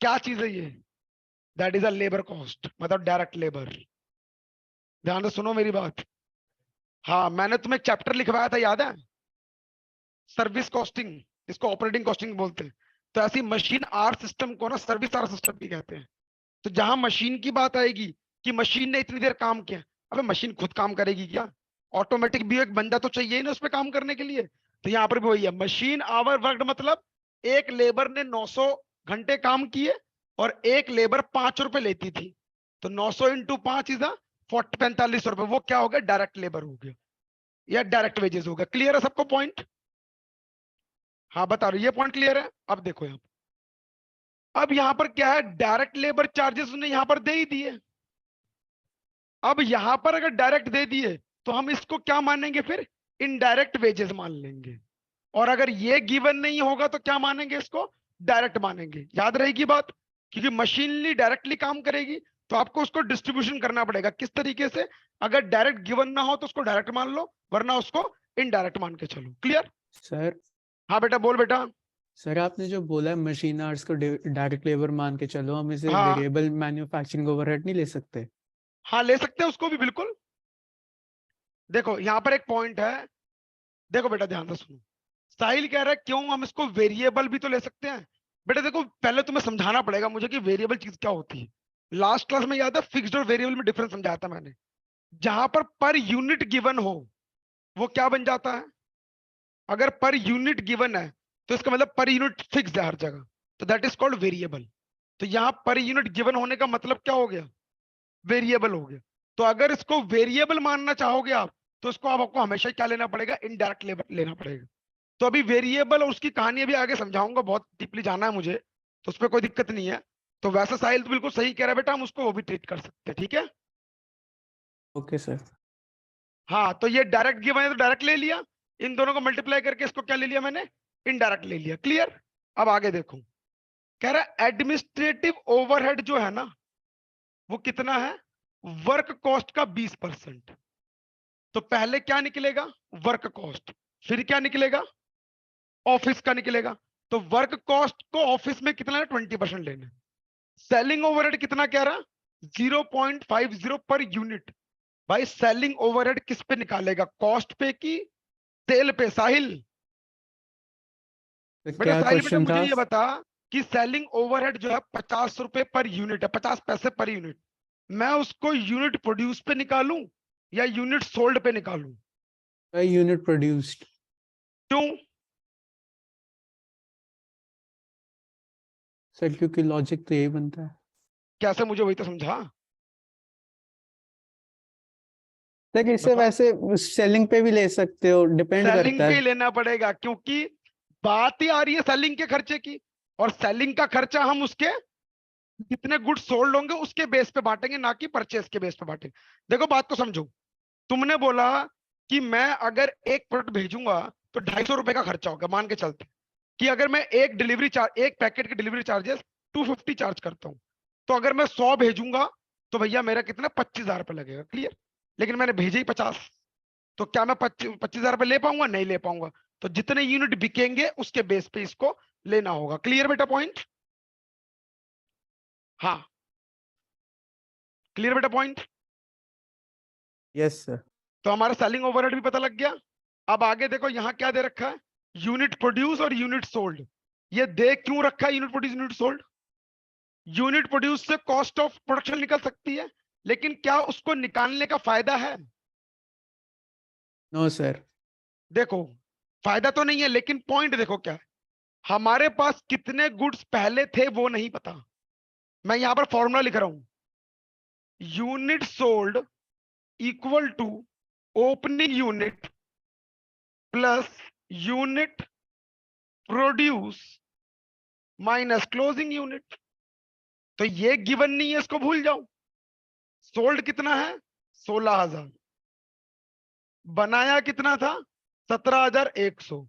क्या चीज है ये? That is a labour cost, मतलब डायरेक्ट लेबर। ध्यान से सुनो मेरी बात। हाँ, मैंने तुम्हें चैप्टर लिखवाया था, याद है? सर्विस कॉस्टिंग, इसको ऑपरेटिंग कॉस्टिंग बोलते हैं। तो ऐसी मशीन आर सिस्टम को ना सर्विस आर सिस्टम भी कहते हैं। तो जहां मशीन की बात आएगी कि मशीन ने इतनी देर काम किया, अबे मशीन खुद काम करेगी क्या? ऑटोमेटिक भी एक बंदा तो चाहिए ही ना उसमें काम करने के लिए। तो यहाँ पर भी वही है, मशीन आवर वर्कड मतलब एक लेबर ने 900 घंटे काम किए और एक लेबर 5 रुपए लेती थी। तो 900 इंटू 5 इज 45 रुपए। वो क्या हो गया? डायरेक्ट लेबर हो गया या डायरेक्ट वेजेस हो गया। क्लियर है सबको पॉइंट? हाँ बता रहे, ये पॉइंट क्लियर है? अब देखो यहाँ, अब यहां पर क्या है? डायरेक्ट लेबर चार्जेस उन्हें यहां पर दे ही दिए। अब यहां पर अगर डायरेक्ट दे दिए तो हम इसको क्या मानेंगे फिर? इनडायरेक्ट वेजेस मान लेंगे। और अगर ये गिवन नहीं होगा तो क्या मानेंगे? इसको डायरेक्ट मानेंगे। याद रहेगी बात? क्योंकि मशीनली डायरेक्टली काम करेगी तो आपको उसको डिस्ट्रीब्यूशन करना पड़ेगा। किस तरीके से? अगर डायरेक्ट गिवन ना हो तो उसको डायरेक्ट मान लो, वरना उसको इनडायरेक्ट मान के चलो। क्लियर? सर हाँ बेटा, बोल बेटा। सर आपने जो बोला है मशीन आवर्स को डायरेक्ट लेबर मान के चलो, हम इसे हाँ वेरिएबल मैन्युफैक्चरिंग ओवरहेड नहीं ले सकते? हाँ, ले सकते हैं उसको भी, बिल्कुल। देखो यहाँ पर एक पॉइंट है, देखो बेटा ध्यान से सुनो। साहिल कह रहा है क्यों हम इसको वेरिएबल भी तो ले सकते हैं। बेटा देखो, पहले तुम्हें समझाना पड़ेगा मुझे कि वेरिएबल चीज क्या होती है। लास्ट क्लास में याद है फिक्स्ड और वेरिएबल में डिफरेंस समझाया था मैंने। जहां पर यूनिट गिवन हो वो क्या बन जाता है? अगर पर यूनिट गिवन है तो इसका मतलब पर यूनिट फिक्स है हर जगह, तो दैट इज कॉल्ड वेरिएबल। तो यहाँ पर यूनिट गिवन होने का मतलब क्या हो गया? वेरिएबल हो गया। तो अगर इसको वेरिएबल मानना चाहोगे आप, तो इसको आपको हमेशा क्या लेना पड़ेगा? इनडायरेक्ट लेबर लेना पड़ेगा। तो अभी वेरिएबल और उसकी कहानी अभी आगे समझाऊंगा, बहुत डीपली जाना है मुझे, तो उस पर कोई दिक्कत नहीं है। तो वैसे साहिल तो बिल्कुल सही कह रहा है बेटा, हम उसको वो भी ट्रीट कर सकते हैं। ठीक है? Okay sir. हाँ, तो ये डायरेक्ट गिवन है तो डायरेक्ट ले लिया, इन दोनों को मल्टीप्लाई करके इसको क्या ले लिया मैंने? इनडायरेक्ट ले लिया। क्लियर? अब आगे देखो, कह रहा है एडमिनिस्ट्रेटिव ओवरहेड जो है ना, वो कितना है? वर्क कॉस्ट का 20%। तो पहले क्या निकलेगा? Work cost. फिर क्या निकलेगा? ऑफिस का निकलेगा। तो वर्क कॉस्ट को ऑफिस में कितना है? 20% लेना। सेलिंग ओवरहेड कितना कह रहा? 0.50 पर यूनिट। भाई सेलिंग ओवरहेड किस पे निकालेगा? कॉस्ट पे की सेल पे? साहिल तो बेटा, क्या साहिल बेटा क्वेश्चन मुझे था? ये बता कि सेलिंग ओवरहेड जो है 50 रुपए पर यूनिट है, 50 पैसे पर यूनिट। मैं उसको यूनिट प्रोड्यूस पे निकालूं या यूनिट सोल्ड पे निकालूं? Unit produced. क्यों? सर क्योंकि लॉजिक तो यही बनता है। कैसे? मुझे वही तो समझा। लेकिन इसे बता। वैसे सेलिंग पे भी ले सकते हो, डिपेंड सेलिंग करता पे है। लेना पड़ेगा क्योंकि बात ही आ रही है सेलिंग के खर्चे की, और सेलिंग का खर्चा हम उसके कितने गुड सोल्ड होंगे उसके बेस पे बांटेंगे, ना कि परचेस के बेस पे बांटेंगे। देखो बात को समझो। तुमने बोला कि मैं अगर एक प्रोडक्ट भेजूंगा तो 250 रुपए का खर्चा होगा, मान के चलते कि अगर मैं एक पैकेट के डिलीवरी चार्जेस 250 चार्ज करता हूँ, तो अगर मैं 100 भेजूंगा तो भैया मेरा कितना 25,000 रुपये लगेगा, क्लियर। लेकिन मैंने भेजे ही 50, तो क्या मैं 25,000 रुपये ले पाऊंगा? नहीं ले पाऊंगा। तो जितने यूनिट बिकेंगे उसके बेस पे इसको लेना होगा, क्लियर बेटा पॉइंट? हाँ क्लियर बेटा पॉइंट? Yes sir. तो हमारा सेलिंग ओवरहेड भी पता लग गया। अब आगे देखो यहाँ क्या दे रखा है, यूनिट प्रोड्यूस और यूनिट सोल्ड। ये दे क्यों रखा है unit produce unit sold? Unit produce से कॉस्ट ऑफ प्रोडक्शन निकल सकती है, लेकिन क्या उसको निकालने का फायदा है? No sir. देखो फायदा तो नहीं है, लेकिन पॉइंट देखो क्या है, हमारे पास कितने गुड्स पहले थे वो नहीं पता। मैं यहां पर फॉर्मूला लिख रहा हूं, unit sold equal to opening unit plus unit produce minus closing unit. तो ये गिवन नहीं है, इसको भूल जाओ। सोल्ड कितना है? 16,000। बनाया कितना था? 17,100।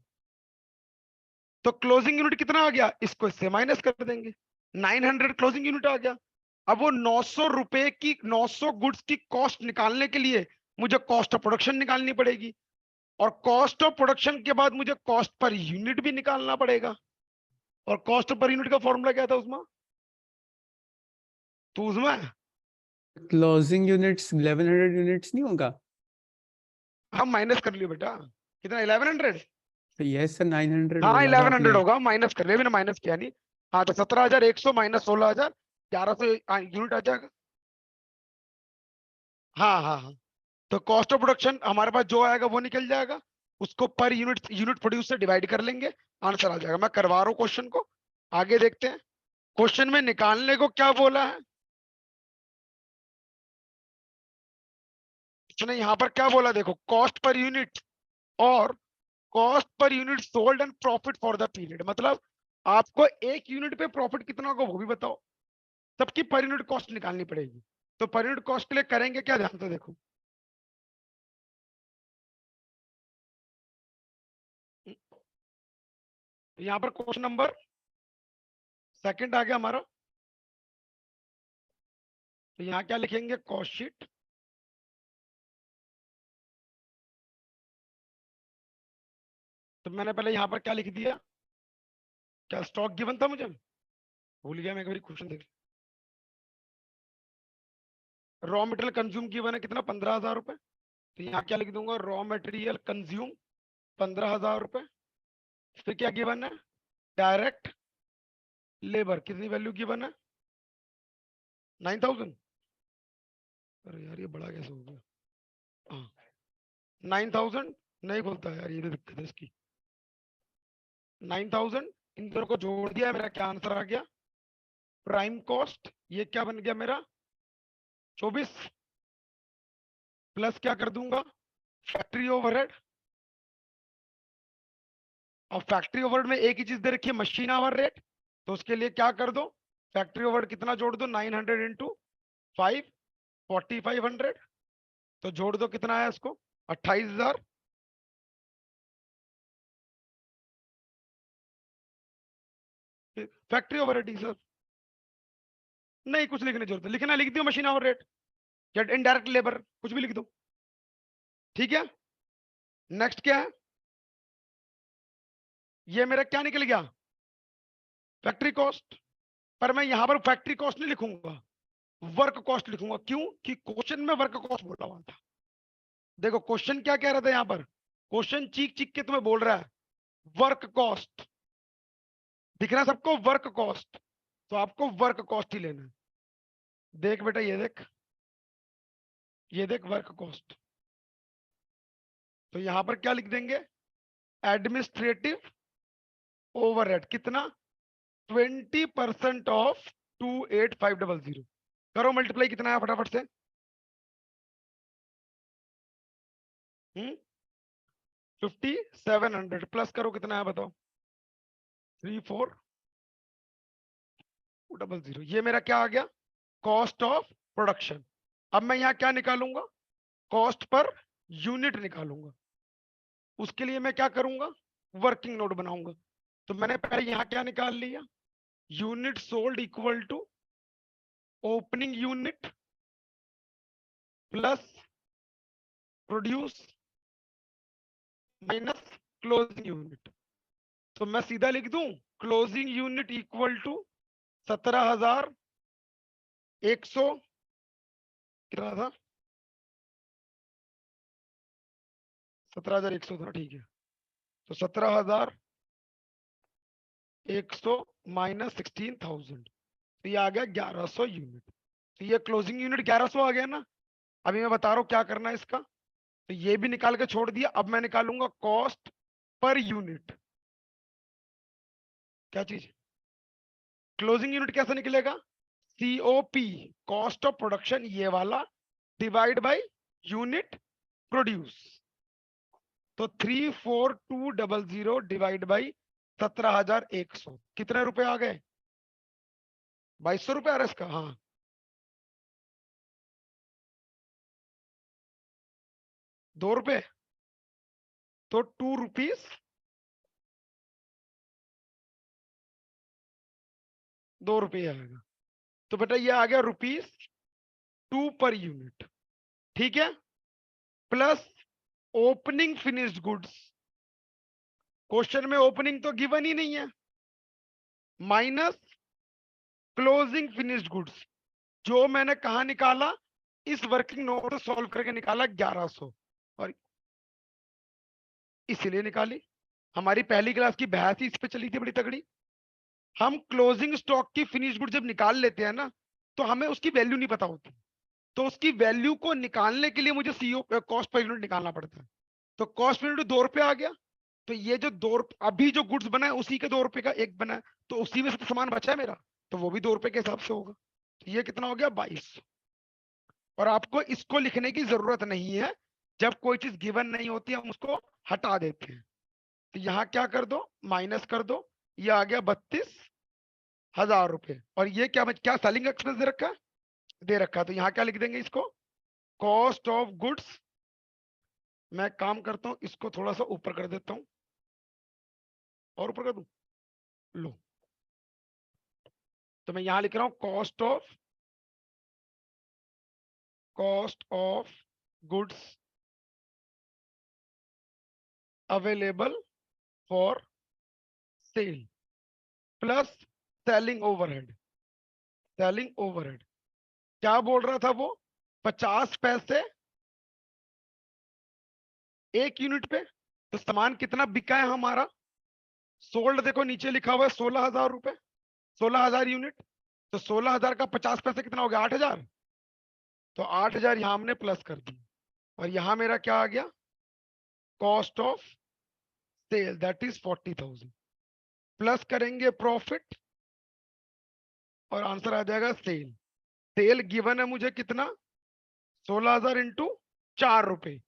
तो क्लोजिंग यूनिट कितना आ गया? इसको इससे माइनस कर देंगे, 900 क्लोजिंग यूनिट आ गया। अब वो 900 रुपए की 900 गुड्स की कॉस्ट निकालने के लिए मुझे कॉस्ट ऑफ प्रोडक्शन निकालनी पड़ेगी, और कॉस्ट ऑफ प्रोडक्शन के बाद मुझे कॉस्ट पर यूनिट भी निकालना पड़ेगा। और कॉस्ट पर यूनिट का फॉर्मूला क्या था उसमें? तो उसमें क्लोजिंग यूनिट्स 1100 यूनिट्स नहीं होगा? हम माइनस कर लियो बेटा, कितना 1100? तो यस सर, 900 हाँ बोला था 1100 आपने। होगा, माइनस कर लिया, मैंने माइनस किया नहीं। हाँ तो 17,100 माइनस 16,000, 1100 यूनिट आ जाएगा। हाँ हाँ हाँ, तो कॉस्ट ऑफ प्रोडक्शन हमारे पास जो आएगा वो निकल जाएगा, उसको पर यूनिट यूनिट प्रोड्यूस से डिवाइड कर लेंगे, आंसर आ जाएगा। मैं करवा रहा हूँ क्वेश्चन को, आगे देखते हैं क्वेश्चन में निकालने को क्या बोला है। इसने यहाँ पर क्या बोला देखो, कॉस्ट पर यूनिट और cost per unit sold and profit for the period. मतलब आपको एक यूनिट पे प्रॉफिट कितना होगा वो भी बताओ, सबकी पर यूनिट कॉस्ट निकालनी पड़ेगी। तो पर यूनिट कॉस्ट के लिए करेंगे क्या, ध्यान से देखो। यहाँ पर क्वेश्चन नंबर सेकंड आ गया हमारा। तो यहाँ क्या लिखेंगे, कॉस्ट शीट। तो मैंने पहले यहाँ पर क्या लिख दिया, क्या स्टॉक गिवन था मुझे, भूल गया मैं, एक बार क्वेश्चन देख। रॉ मटेरियल कंज्यूम गिवन है कितना, 15,000 रुपए। तो यहाँ क्या लिख दूंगा, रॉ मटेरियल कंज्यूम 15,000 रुपए। फिर क्या गिवन है, डायरेक्ट लेबर कितनी वैल्यू गिवन है, 9,000। अरे यार ये बड़ा कैसे हो गया, हाँ 9,000 नहीं खुलता यार, ये तो दिक्कत है इसकी। 9,000 इन दोनों को जोड़ दिया, मेरा क्या आंसर आ गया, प्राइम कॉस्ट ये क्या बन गया मेरा 24, प्लस क्या कर दूंगा, फैक्ट्री ओवरहेड। और फैक्ट्री ओवरहेड में एक ही चीज दे रखी है, मशीन आवर रेट। तो उसके लिए क्या कर दो, फैक्ट्री ओवरहेड कितना जोड़ दो, 900 इंटू 5, 4,500। तो जोड़ दो कितना है इसको, 28,000। फैक्ट्री ओवरहेड सर, नहीं कुछ लिखने की जरूरत है, लिखना लिख दो मशीन आवर रेट या इनडायरेक्ट लेबर, कुछ भी लिख दो, ठीक है। नेक्स्ट क्या है, ये मेरा क्या निकल गया, फैक्ट्री कॉस्ट। पर मैं यहां पर फैक्ट्री कॉस्ट नहीं लिखूंगा, वर्क कॉस्ट लिखूंगा। क्यों कि क्वेश्चन में वर्क कॉस्ट बोला हुआ था। देखो क्वेश्चन क्या कह रहा था यहाँ पर, क्वेश्चन चीख चीख के तुम्हें बोल रहा है वर्क कॉस्ट, दिख रहा है सबको वर्क कॉस्ट, तो आपको वर्क कॉस्ट ही लेना है। देख बेटा ये देख, ये देख वर्क कॉस्ट। तो यहां पर क्या लिख देंगे, एडमिनिस्ट्रेटिव ओवरहेड कितना, 20% ऑफ 28,500। करो मल्टीप्लाई, कितना है फटाफट से। 5,700 प्लस करो कितना है बताओ, 34,000। ये मेरा क्या आ गया, कॉस्ट ऑफ प्रोडक्शन। अब मैं यहाँ क्या निकालूंगा, कॉस्ट पर यूनिट निकालूंगा। उसके लिए मैं क्या करूंगा, वर्किंग नोट बनाऊंगा। तो मैंने पहले यहाँ क्या निकाल लिया, unit sold equal to opening unit plus produce minus closing unit. तो मैं सीधा लिख दूं क्लोजिंग यूनिट इक्वल टू 17,100 कितना था, 17,100 था, ठीक है। तो 17,100 माइनस 16,000, तो ये आ गया 1,100 यूनिट। तो ये क्लोजिंग यूनिट 1,100 आ गया ना। अभी मैं बता रहा हूं क्या करना है इसका। तो ये भी निकाल के छोड़ दिया। अब मैं निकालूंगा कॉस्ट पर यूनिट। क्या चीज, क्लोजिंग यूनिट कैसे निकलेगा, सीओपी कॉस्ट ऑफ प्रोडक्शन ये वाला डिवाइड बाय यूनिट प्रोड्यूस। तो 34200 डिवाइड बाई 17,100 कितने रुपए आ गए, 2,200 रुपए आ रहा है इसका। हाँ 2 रुपए, तो 2 रुपीज 2 रुपये आएगा। तो बेटा ये आ गया ₹2 पर यूनिट, ठीक है। Plus opening finished goods, question में ओपनिंग तो गिवन ही नहीं है, माइनस क्लोजिंग फिनिश्ड गुड्स, जो मैंने कहा निकाला, इस वर्किंग नोट सॉल्व करके निकाला 1,100, और इसीलिए निकाली। हमारी पहली क्लास की बहस ही इस पे चली थी बड़ी तगड़ी। हम क्लोजिंग स्टॉक की फिनिश गुड जब निकाल लेते हैं ना, तो हमें उसकी वैल्यू नहीं पता होती। तो उसकी वैल्यू को निकालने के लिए मुझे सीओ कॉस्ट पर यूनिट निकालना पड़ता है। तो कॉस्ट पर यूनिट 2 रुपए आ गया। तो ये जो 2 अभी जो गुड्स बना है उसी के 2 रुपए का एक बना है, तो उसी में से तो सामान बचा है मेरा, तो वो भी 2 रुपए के हिसाब से होगा। तो ये कितना हो गया, 22। और आपको इसको लिखने की जरूरत नहीं है, जब कोई चीज गिवन नहीं होती हम उसको हटा देते हैं। तो यहाँ क्या कर दो, माइनस कर दो, ये आ गया 32,000 रुपए। और ये क्या क्या सेलिंग एक्सपेंस दे रखा है, दे रखा है। तो यहाँ क्या लिख देंगे इसको, कॉस्ट ऑफ गुड्स। मैं काम करता हूं, इसको थोड़ा सा ऊपर कर देता हूं, और ऊपर कर दूं, लो। तो मैं यहां लिख रहा हूं cost of goods available for sale plus selling overhead. Selling overhead क्या बोल रहा था वो, 50 पैसे एक यूनिट पे। तो सामान कितना बिका है हमारा, सोल्ड देखो नीचे लिखा हुआ है 16,000 रुपए, 16,000 यूनिट। तो 16,000 का 50 पैसे कितना हो गया, 8,000। तो 8,000 यहां हमने प्लस कर दी, और यहां मेरा क्या आ गया, cost of sale that is 40,000, plus करेंगे प्रॉफिट, और आंसर आ जाएगा सेल। सेल गिवन है मुझे कितना, 16,000 इंटू 4 रुपए,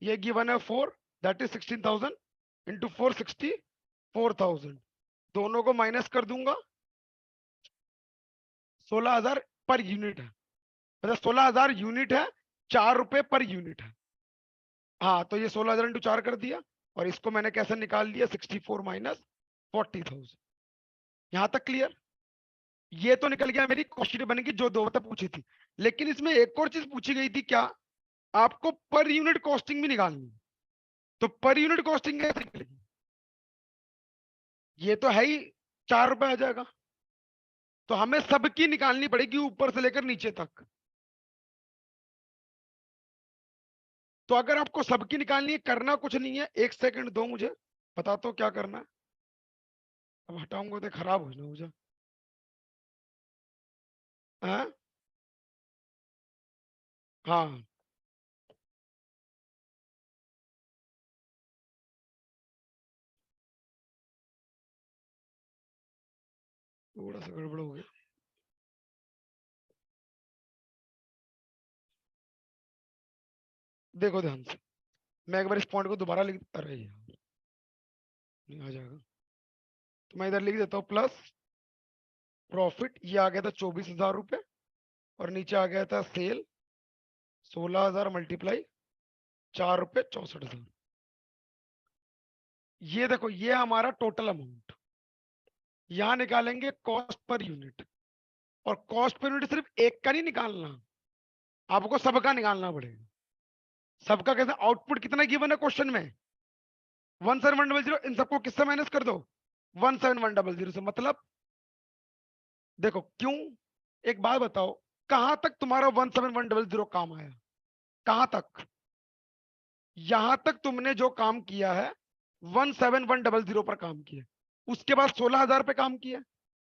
ये गिवन है 4, दैट इज 16,000 इंटू 4, 64,000। दोनों को माइनस कर दूंगा, 16,000 पर यूनिट है, मतलब 16,000 यूनिट है, 4 रुपए पर यूनिट है। हाँ तो ये 16,000 इंटू 4 कर दिया, और इसको मैंने कैसे निकाल लिया, 64 माइनस 40,000। यहां तक क्लियर। ये तो निकल गया, मेरी क्वेश्चन बनेगी जो दो तक पूछी थी। लेकिन इसमें एक और चीज पूछी गई थी, क्या आपको पर यूनिट कॉस्टिंग भी निकालनी है। तो पर यूनिट कॉस्टिंग कैसे निकलेगी, ये तो है ही 4 रुपए आ जाएगा। तो हमें सबकी निकालनी पड़ेगी ऊपर से लेकर नीचे तक। तो अगर आपको सबकी निकालनी है, करना कुछ नहीं है, 1 सेकंड दो मुझे, बताता हूं क्या करना है। अब हटाऊंगा तो खराब हो जाए मुझे, हाँ हाँ थोड़ा सा गड़बड़ हो गया। देखो ध्यान से, मैं एक बार इस पॉइंट को दोबारा लिख, अरे यार नहीं आ जाएगा। तो मैं इधर लिख देता हूँ प्लस प्रॉफिट, ये आ गया था 24,000 रुपए, और नीचे आ गया था सेल 16,000 मल्टीप्लाई 4 रुपए 64,000। ये देखो ये हमारा टोटल अमाउंट, यहां निकालेंगे कॉस्ट पर यूनिट, और कॉस्ट पर यूनिट सिर्फ एक का नहीं निकालना, आपको सबका निकालना पड़ेगा। सबका कैसे? आउटपुट कितना गिवन है क्वेश्चन में? 17100, इन सबको किससे माइनस कर दो? 17100 से। मतलब देखो क्यों, एक बात बताओ, कहां तक तुम्हारा 17100 काम आया? कहां तक? यहां तक तुमने जो काम किया है 17100 पर काम किया, उसके बाद 16000 पे काम किया।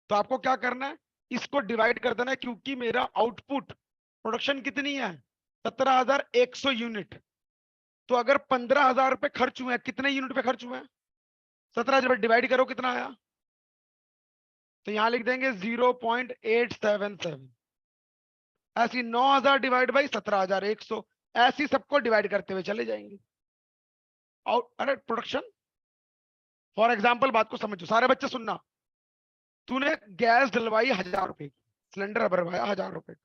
तो आपको क्या करना है, इसको डिवाइड कर देना है, क्योंकि मेरा आउटपुट प्रोडक्शन कितनी है? 17100 यूनिट। तो अगर 15000 पे खर्च हुए हैं, कितने यूनिट पे खर्च हुए हैं? 17000 डिवाइड करो कितना आया, तो यहां लिख देंगे 0.877। ऐसी 9000 डिवाइड बाई 17100, ऐसी सबको डिवाइड करते हुए चले जाएंगे। और अरे प्रोडक्शन, फॉर एग्जाम्पल बात को समझो, सारे बच्चे सुनना। तूने गैस डलवाई 1000 रुपए की, सिलेंडर भरवाया 1000 रुपए का,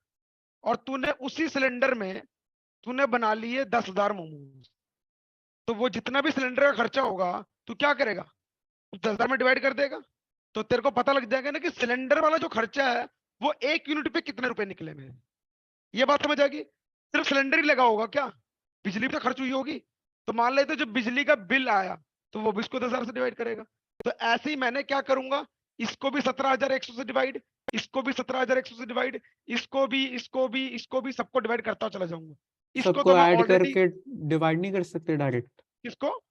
और तूने उसी सिलेंडर में तूने बना लिए 10,000 मोमोज। तो वो जितना भी सिलेंडर का खर्चा होगा, तू क्या करेगा? 10,000 में डिवाइड कर देगा। तो तेरे को पता लग जाएगा ना कि सिलेंडर वाला जो खर्चा है वो एक यूनिट पे कितने रुपए निकले मेरे। ये बात समझ आ गई? सिर्फ सिलेंडर ही लगा होगा क्या? बिजली भी तो खर्च हुई होगी। तो मान लेते जो बिजली का बिल आया, तो वो भी इसको 10,000 से डिवाइड करेगा। तो ऐसे ही मैंने क्या करूंगा, इसको भी 17,100 से डिवाइड, इसको भी 17,100 से डिवाइड, इसको भी सबको डिवाइड करता चला जाऊंगा। इसको तो सबको मैं ऐड ऑलरेडी, करके डिवाइड नहीं कर सकते डायरेक्ट? इसको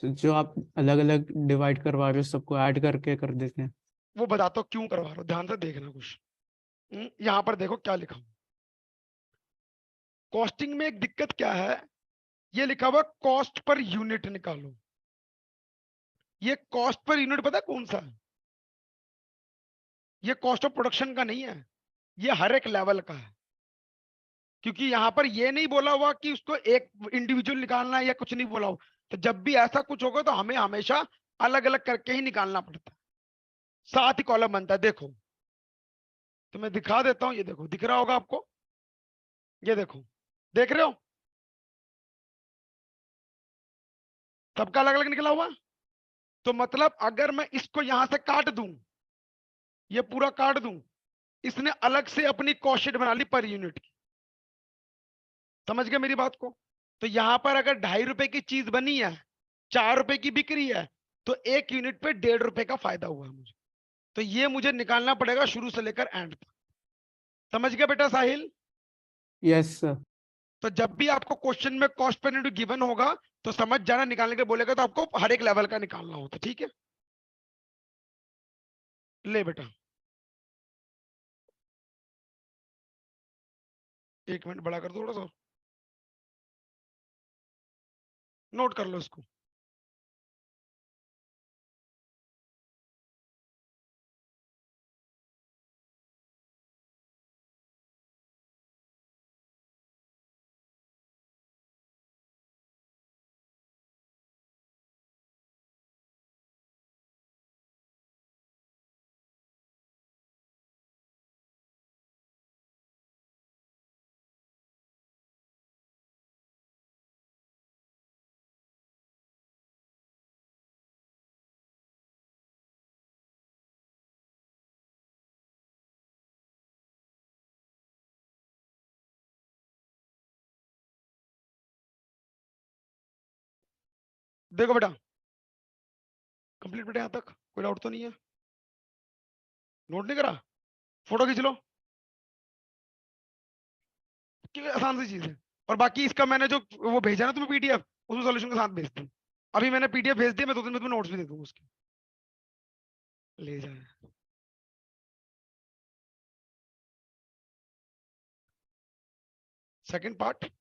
जो आप अलग अलग डिवाइड करवा रहे हो सबको ऐड करके कर देते हैं? वो बताता हूँ क्यों करवा रहा हूँ, ध्यान से देखना कुछ। यहाँ पर देखो क्या लिखा हूं। कॉस्टिंग में एक दिक्कत क्या है, ये लिखा हुआ कॉस्ट पर यूनिट निकालो। ये कॉस्ट पर यूनिट पता है कौन सा है? ये कॉस्ट ऑफ प्रोडक्शन का नहीं है, ये हर एक लेवल का है। क्योंकि यहां पर ये नहीं बोला हुआ कि उसको एक इंडिविजुअल निकालना है या कुछ नहीं बोला हुआ। तो जब भी ऐसा कुछ होगा तो हमें हमेशा अलग अलग करके ही निकालना पड़ता है, साथ ही कॉलम बनता है। देखो तो मैं दिखा देता हूं, ये देखो दिख रहा होगा आपको, ये देखो, देख रहे हो सबका अलग अलग निकला हुआ। तो मतलब अगर मैं इसको यहां से काट दूं, ये पूरा काट दूं, इसने अलग से अपनी कॉस्ट शीट बना ली पर यूनिट की। समझ गए मेरी बात को? तो यहां पर अगर 2.5 रुपए की चीज बनी है, 4 रुपए की बिक रही है, तो 1 यूनिट पे 1.5 रुपए का फायदा हुआ है मुझे। तो ये मुझे निकालना पड़ेगा शुरू से लेकर एंड तक। समझ गया बेटा साहिल? Yes sir. तो जब भी आपको क्वेश्चन में कॉस्ट पर यूनिट गिवन होगा, तो समझ जाना, निकालने के बोलेगा तो आपको हर एक लेवल का निकालना होता, ठीक है? ले बेटा, 1 मिनट बड़ा कर दो थोड़ा सा, नोट कर लो इसको। देखो बेटा, कंप्लीट बेटा, यहां तक कोई डाउट तो नहीं है? नोट नहीं करा? फोटो खींच लो, कि आसान सी चीज है। और बाकी इसका मैंने जो वो भेजा ना तुम्हें पीडीएफ, उसमें सॉल्यूशन के साथ भेज दी। अभी मैंने पीडीएफ भेज दिया, मैं 2 दिन में तुम्हें नोट्स भी दे दूंगा उसके, ले जाए। सेकंड पार्ट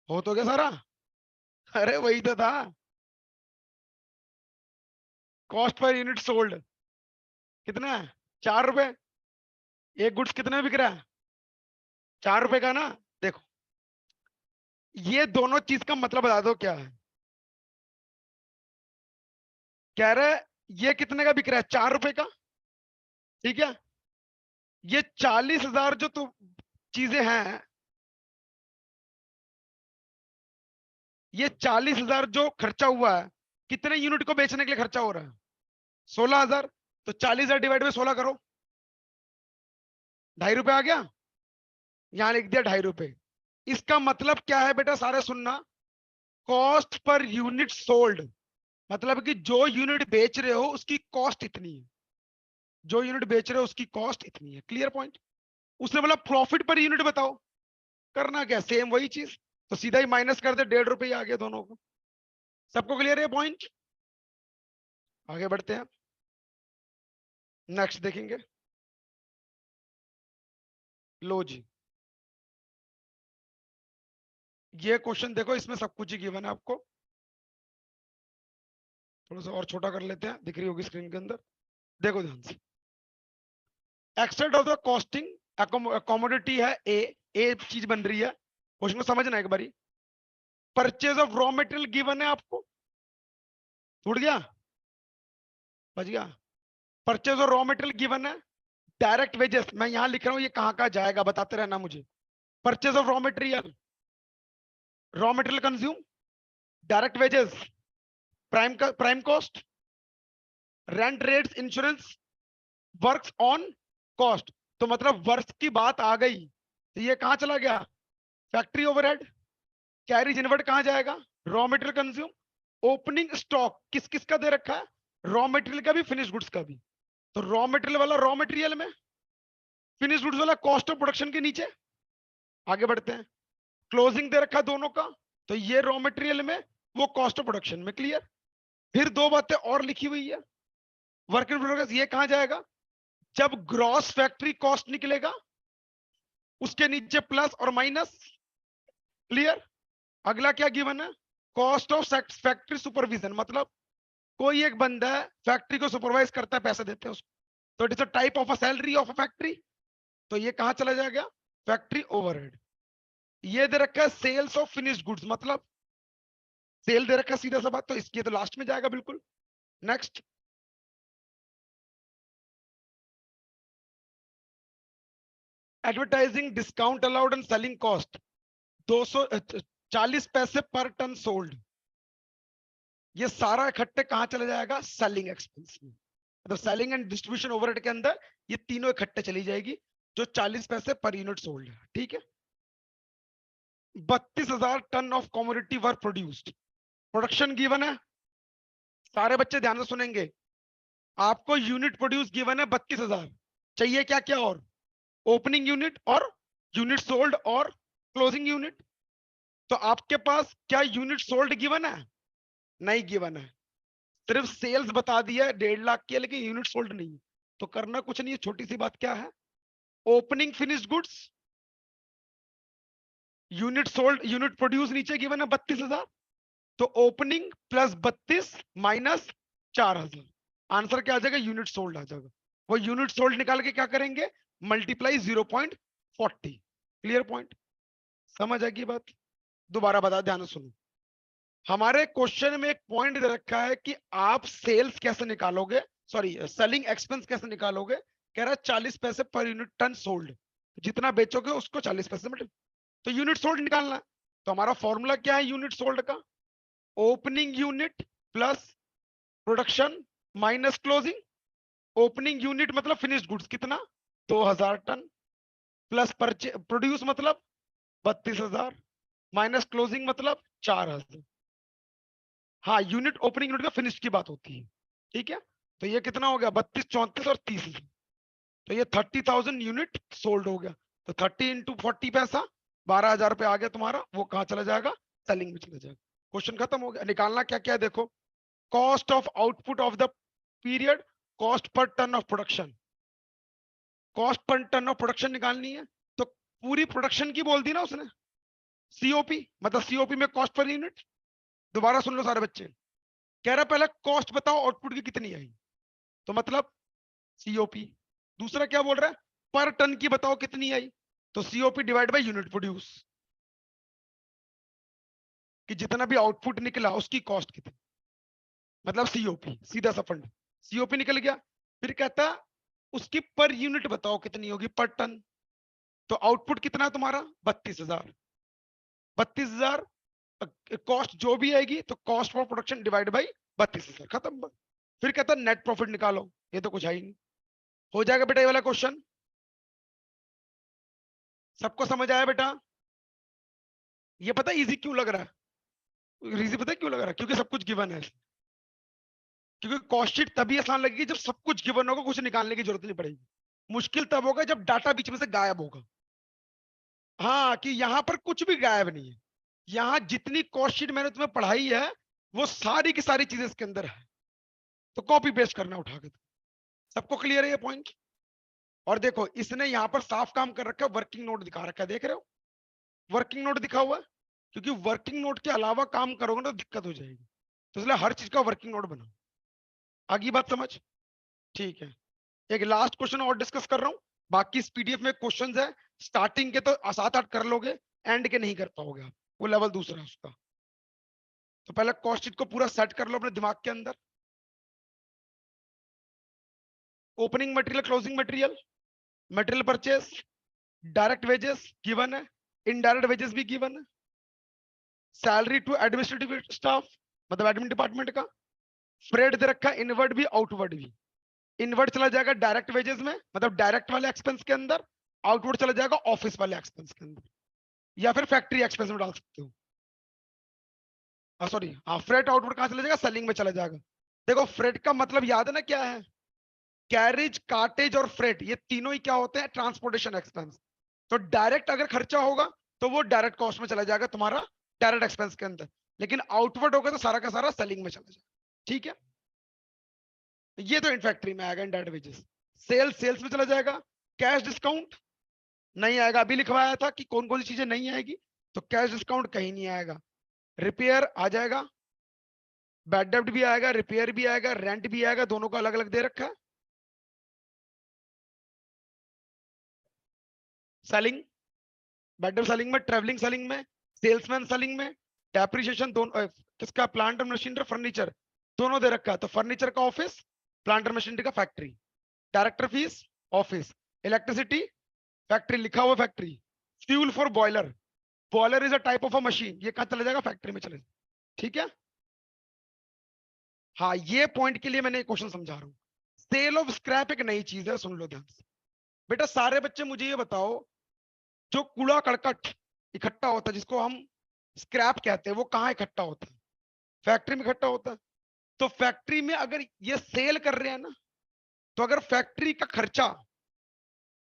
हो तो गया सारा? अरे वही तो था, कॉस्ट पर यूनिट सोल्ड कितना है? 4 रुपए। एक गुड्स कितने में बिक रहा है? 4 रुपए का ना। देखो ये दोनों चीज का मतलब बता दो क्या है। कह रहे ये कितने का बिक रहा है? 4 रुपए का, ठीक है? ये 40,000 जो तो चीजें हैं, ये 40,000 जो खर्चा हुआ है, कितने यूनिट को बेचने के लिए खर्चा हो रहा है? 16,000। तो 40,000 डिवाइड बाई 16 करो, ₹2.5 आ गया। यहां लिख दिया ₹2.5। इसका मतलब क्या है बेटा, सारे सुनना, कॉस्ट पर यूनिट सोल्ड, मतलब कि जो यूनिट बेच रहे हो उसकी कॉस्ट इतनी है, जो यूनिट बेच रहे हो उसकी कॉस्ट इतनी है। Clear point. उसने बोला प्रॉफिट पर यूनिट बताओ, करना क्या, सेम वही चीज, तो सीधा ही माइनस कर दे, ₹1.5 आ गया दोनों को। सबको क्लियर है पॉइंट? आगे बढ़ते हैं, नेक्स्ट देखेंगे। लो जी, ये क्वेश्चन देखो, इसमें सब कुछ ही गिवन है आपको। थोड़ा सा और छोटा कर लेते हैं, दिख रही होगी स्क्रीन के अंदर, देखो ध्यान से। Extent of the costing commodity है ए चीज बन रही है, क्वेश्चन को समझना एक बारी। Purchase of raw material given है आपको, छूट गया, बच गया। Purchase of raw material given है, डायरेक्ट वेजेस मैं यहां लिख रहा हूं, ये कहां कहां जाएगा बताते रहना मुझे। Purchase of raw material consume, direct wages, prime cost, rent rates, insurance, works on cost. तो मतलब वर्क्स की बात आ गई तो ये कहां चला गया, फैक्ट्री ओवरहेड। कैरीज इनवर्ड कहां जाएगा, raw material consume. Opening stock किस किस का दे रखा है, रॉ मटेरियल का भी, फिनिश गुड्स का भी। तो रॉ मटेरियल वाला रॉ मटेरियल में, फिनिश गुड्स वाला कॉस्ट ऑफ प्रोडक्शन के नीचे। आगे बढ़ते हैं, क्लोजिंग दे रखा है दोनों का, तो ये रॉ मटेरियल में, वो कॉस्ट ऑफ प्रोडक्शन में। क्लियर। फिर दो बातें और लिखी हुई है, वर्क इन प्रोग्रेस ये कहां जाएगा, जब ग्रॉस फैक्ट्री कॉस्ट निकलेगा उसके नीचे प्लस और माइनस। क्लियर। अगला क्या गिवन है, कॉस्ट ऑफ फैक्ट्री सुपरविजन, मतलब कोई एक बंदा है फैक्ट्री को सुपरवाइज करता है, पैसे देते हैं उसको, तो it is a type of a salary of a factory. तो ये कहां चला जाएगा, फैक्ट्री ओवरहेड। ये दे रखा है सेल्स ऑफ फिनिश्ड गुड्स, मतलब सेल दे रखा है सीधा सा बात, तो इसकी तो लास्ट में जाएगा बिल्कुल। Next, advertising discount allowed and selling cost 240 पैसे पर टन सोल्ड। ये सारा इकट्ठे कहां चला जाएगा, सेलिंग एक्सपेंस में। मतलब सेलिंग एंड डिस्ट्रीब्यूशन ओवरहेड के अंदर ये तीनों इकट्ठे चली जाएगी, जो 40 पैसे पर यूनिट सोल्ड है। ठीक है। 32,000 ton of commodity were produced, production given है, सारे बच्चे ध्यान से सुनेंगे। आपको यूनिट प्रोड्यूस गिवन है 32,000, चाहिए क्या क्या और, ओपनिंग यूनिट और यूनिट सोल्ड और क्लोजिंग यूनिट। तो आपके पास क्या यूनिट सोल्ड गिवन है, नहीं गिवन है, सिर्फ सेल्स बता दिया है 1.5 लाख की, लेकिन यूनिट सोल्ड नहीं है। तो करना कुछ नहीं है, छोटी सी बात क्या है, opening finished goods, unit sold, unit produce नीचे गिवन है 32,000, तो ओपनिंग प्लस 32 माइनस 4,000, आंसर क्या आ जाएगा, यूनिट सोल्ड आ जाएगा। वो यूनिट सोल्ड निकाल के क्या करेंगे, मल्टीप्लाई 0.40। क्लियर पॉइंट, समझ आएगी बात। दोबारा बता, ध्यान से सुनो। हमारे क्वेश्चन में एक पॉइंट दे रखा है कि आप सेल्स कैसे निकालोगे, सॉरी सेलिंग एक्सपेंस कैसे निकालोगे। कह रहा है 40 पैसे पर यूनिट टन सोल्ड, जितना बेचोगे उसको 40 पैसे में, तो यूनिट सोल्ड निकालना है। तो हमारा फॉर्मूला क्या है यूनिट सोल्ड का, opening unit plus production minus closing. Opening unit मतलब फिनिश्ड गुड्स कितना, 2,000 टन, प्लस प्रोड्यूस मतलब 32,000, माइनस क्लोजिंग मतलब 4,000। हाँ, यूनिट ओपनिंग यूनिट का फिनिश की बात होती है। ठीक है। तो ये कितना हो गया, 32, 34 और 30, तो ये 30,000 यूनिट सोल्ड हो गया। तो 30 इंटू 40 पैसा, 12,000 रुपये आ गया तुम्हारा, वो कहाँ चला जाएगा, सेलिंग में चला जाएगा। क्वेश्चन खत्म हो गया। निकालना क्या क्या है, देखो, cost of output of the period, cost per ton of production, cost per ton of production निकालनी है। तो पूरी प्रोडक्शन की बोल दी ना उसने, सीओपी, मतलब सीओपी में कॉस्ट पर यूनिट। दोबारा सुन लो सारे बच्चे, कह रहा पहले कॉस्ट बताओ आउटपुट की कितनी आई, तो मतलब सीओपी। दूसरा क्या बोल रहा है, पर टन की बताओ कितनी आई, तो COP divide by unit produce, कि जितना भी आउटपुट निकला उसकी कॉस्ट कितनी, मतलब सीओपी, सीधा सा फंड। सीओपी निकल गया, फिर कहता उसकी पर यूनिट बताओ कितनी होगी, पर टन। तो आउटपुट कितना तुम्हारा 32,000, 32,000 कॉस्ट जो भी आएगी तो cost for production divide by 32,000 खत्म। फिर कहता नेट प्रॉफिट निकालो, ये तो कुछ है ही नहीं। हो जाएगा बेटा ये वाला क्वेश्चन? सबको समझ आया बेटा? ये पता इजी क्यों लग रहा है? इजी पता है क्यों लग रहा है? क्योंकि सब कुछ गिवन है। क्योंकि कॉस्ट शीट तभी आसान लगेगी जब सब कुछ गिवन होगा, कुछ निकालने की जरूरत नहीं पड़ेगी। मुश्किल तब होगा जब डाटा बीच में से गायब होगा। हाँ, कि यहां पर कुछ भी गायब नहीं है। यहां जितनी कॉस्ट शीट मैंने तुम्हें पढ़ाई है वो सारी की सारी चीजें इसके अंदर है, तो कॉपी पेस्ट करना उठा के। सबको क्लियर है ये पॉइंट? और देखो इसने यहाँ पर साफ काम कर रखा है, वर्किंग नोट दिखा रखा है, देख रहे हो? वर्किंग नोट दिखा हुआ है, क्योंकि वर्किंग नोट के अलावा काम करोगे ना तो दिक्कत हो जाएगी, तो इसलिए हर चीज का वर्किंग नोट बनाओ। आगे बात समझ? ठीक है, एक लास्ट क्वेश्चन और डिस्कस कर रहा हूँ, बाकी इस पीडीएफ में क्वेश्चंस है। स्टार्टिंग के तो 7-8 कर लोगे, एंड के नहीं कर पाओगे आप, वो लेवल दूसरा है उसका। तो पहले कॉस्ट शीट को पूरा सेट कर लो अपने दिमाग के अंदर। Opening material, closing material, material purchase, direct wages given है, इनडायरेक्ट वेजेस भी गिवन है, सैलरी टू एडमिनिस्ट्रेटिव स्टाफ मतलब एडमिन डिपार्टमेंट का, फ्रेड दे रखा है, इनवर्ड भी आउटवर्ड भी। इनवर्ड चला जाएगा डायरेक्ट वेजेस में मतलब डायरेक्ट वाले एक्सपेंस के अंदर, आउटवर्ड चला जाएगा ऑफिस वाले एक्सपेंस के अंदर, या फिर फैक्ट्री एक्सपेंस में डाल सकते हो। सॉरी, हाँ, फ्रेट आउटवर्ड कहां चला जाएगा? सेलिंग में चला जाएगा। देखो फ्रेट का मतलब याद है ना क्या है? कैरेज, कार्टेज और फ्रेट, ये तीनों ही क्या होते हैं? Transportation expense. तो डायरेक्ट अगर खर्चा होगा तो वो डायरेक्ट कॉस्ट में चला जाएगा तुम्हारा, डायरेक्ट एक्सपेंस के अंदर, लेकिन आउटवर्ड होगा तो सारा का सारा सेलिंग में चला जाएगा। ठीक है, ये तो इन फैक्ट्री में आएगा, इनडायरेक्ट वेजेस। सेल्स में चला जाएगा। कैश डिस्काउंट नहीं आएगा, अभी लिखवाया था कि कौन कौन सी चीजें नहीं आएगी, तो कैश डिस्काउंट कहीं नहीं आएगा। रिपेयर आ जाएगा, बैड डेब्ट भी आएगा, रिपेयर भी आएगा, रेंट भी आएगा, दोनों को अलग अलग दे रखा है। सेलिंग, बैड डेब्ट सेलिंग में, ट्रेवलिंग सेलिंग में, सेल्समैन सेलिंग में, डेप्रिसिएशन दोनों किसका? प्लांट और मशीनरी, फर्नीचर दोनों दे रखा है, तो फर्नीचर का ऑफिस, प्लांट और मशीनरी का factory. Director fees office, electricity factory लिखा हुआ factory, fuel for boiler, boiler is a type of a machine, ये कहां चला जाएगा? फैक्ट्री में चले। ठीक है, हाँ, ये पॉइंट के लिए मैंने क्वेश्चन समझा रहा हूँ। सेल ऑफ स्क्रैप एक नई चीज है, सुन लो ध्यान से बेटा। सारे बच्चे मुझे ये बताओ, जो कूड़ा करकट इकट्ठा होता है जिसको हम स्क्रैप कहते हैं, वो कहाँ इकट्ठा होता है? फैक्ट्री में इकट्ठा होता है। तो फैक्ट्री में अगर ये सेल कर रहे हैं ना, तो अगर फैक्ट्री का खर्चा,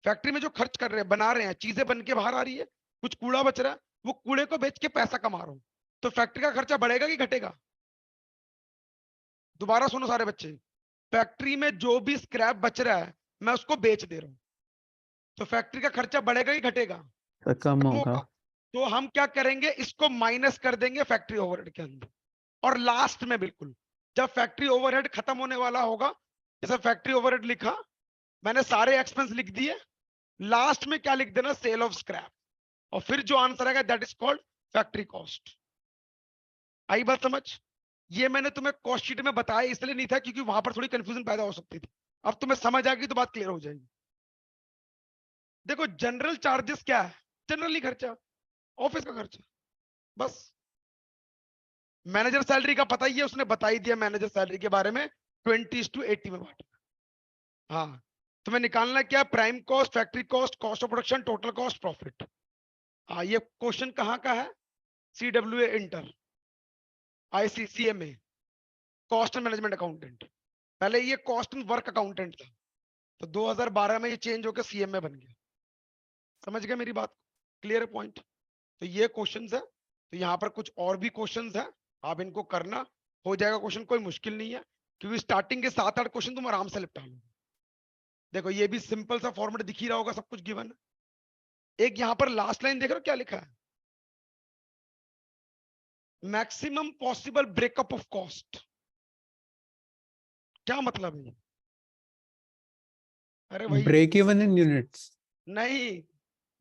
फैक्ट्री में जो खर्च कर रहे हैं, बना रहे हैं, चीजें बन के बाहर आ रही है, कुछ कूड़ा बच रहा है, वो कूड़े को बेच के पैसा कमा रहा हूं, तो फैक्ट्री का खर्चा बढ़ेगा कि घटेगा? दोबारा सुनो सारे बच्चे, फैक्ट्री में जो भी स्क्रैप बच रहा है मैं उसको बेच दे रहा हूं, तो फैक्ट्री का खर्चा बढ़ेगा कि घटेगा? तो कम कम होगा। होगा। तो हम क्या करेंगे, इसको माइनस कर देंगे फैक्ट्री ओवरहेड के अंदर, और लास्ट में बिल्कुल जब फैक्ट्री ओवरहेड खत्म होने वाला होगा, जैसे फैक्ट्री ओवरहेड लिखा, मैंने सारे एक्सपेंस लिख दिए, लास्ट में क्या लिख देना? सेल ऑफ स्क्रैप, और फिर जो आंसर आएगा that is called factory cost. आई बात समझ? ये मैंने तुम्हें कॉस्ट शीट में बताया इसलिए नहीं था क्योंकि वहां पर थोड़ी कंफ्यूजन पैदा हो सकती थी, अब तुम्हें समझ आ गई तो बात क्लियर हो जाएगी। देखो जनरल चार्जेस क्या है? जनरली खर्चा, ऑफिस का खर्चा, बस। मैनेजर सैलरी का पता ही है, उसने बता ही दिया मैनेजर सैलरी के बारे में, 20:80 में बांटा। हाँ, तुम्हें निकालना क्या? Prime cost, factory cost, cost of production, total cost, profit. हाँ, ये क्वेश्चन कहाँ का है? CWA inter, ICCMA, cost and management accountant. पहले ये कॉस्ट एंड वर्क अकाउंटेंट था, तो 2012 में ये चेंज होकर CMA बन गया। समझ गए मेरी बात? क्लियर है पॉइंट? तो ये क्वेश्चंस है, तो यहाँ पर कुछ और भी क्वेश्चंस है, आप इनको करना, हो जाएगा क्वेश्चन, कोई मुश्किल नहीं है, क्योंकि स्टार्टिंग के 7-8 क्वेश्चन तुम आराम से निपटा लो। देखो ये भी सिंपल सा फॉर्मेट दिख ही रहा होगा, सब कुछ गिवन। एक यहाँ पर लास्ट लाइन देख रहे हो क्या लिखा है? Maximum possible breakup of cost, क्या मतलब है? अरे वही, ब्रेक इवन इन यूनिट्स। नहीं,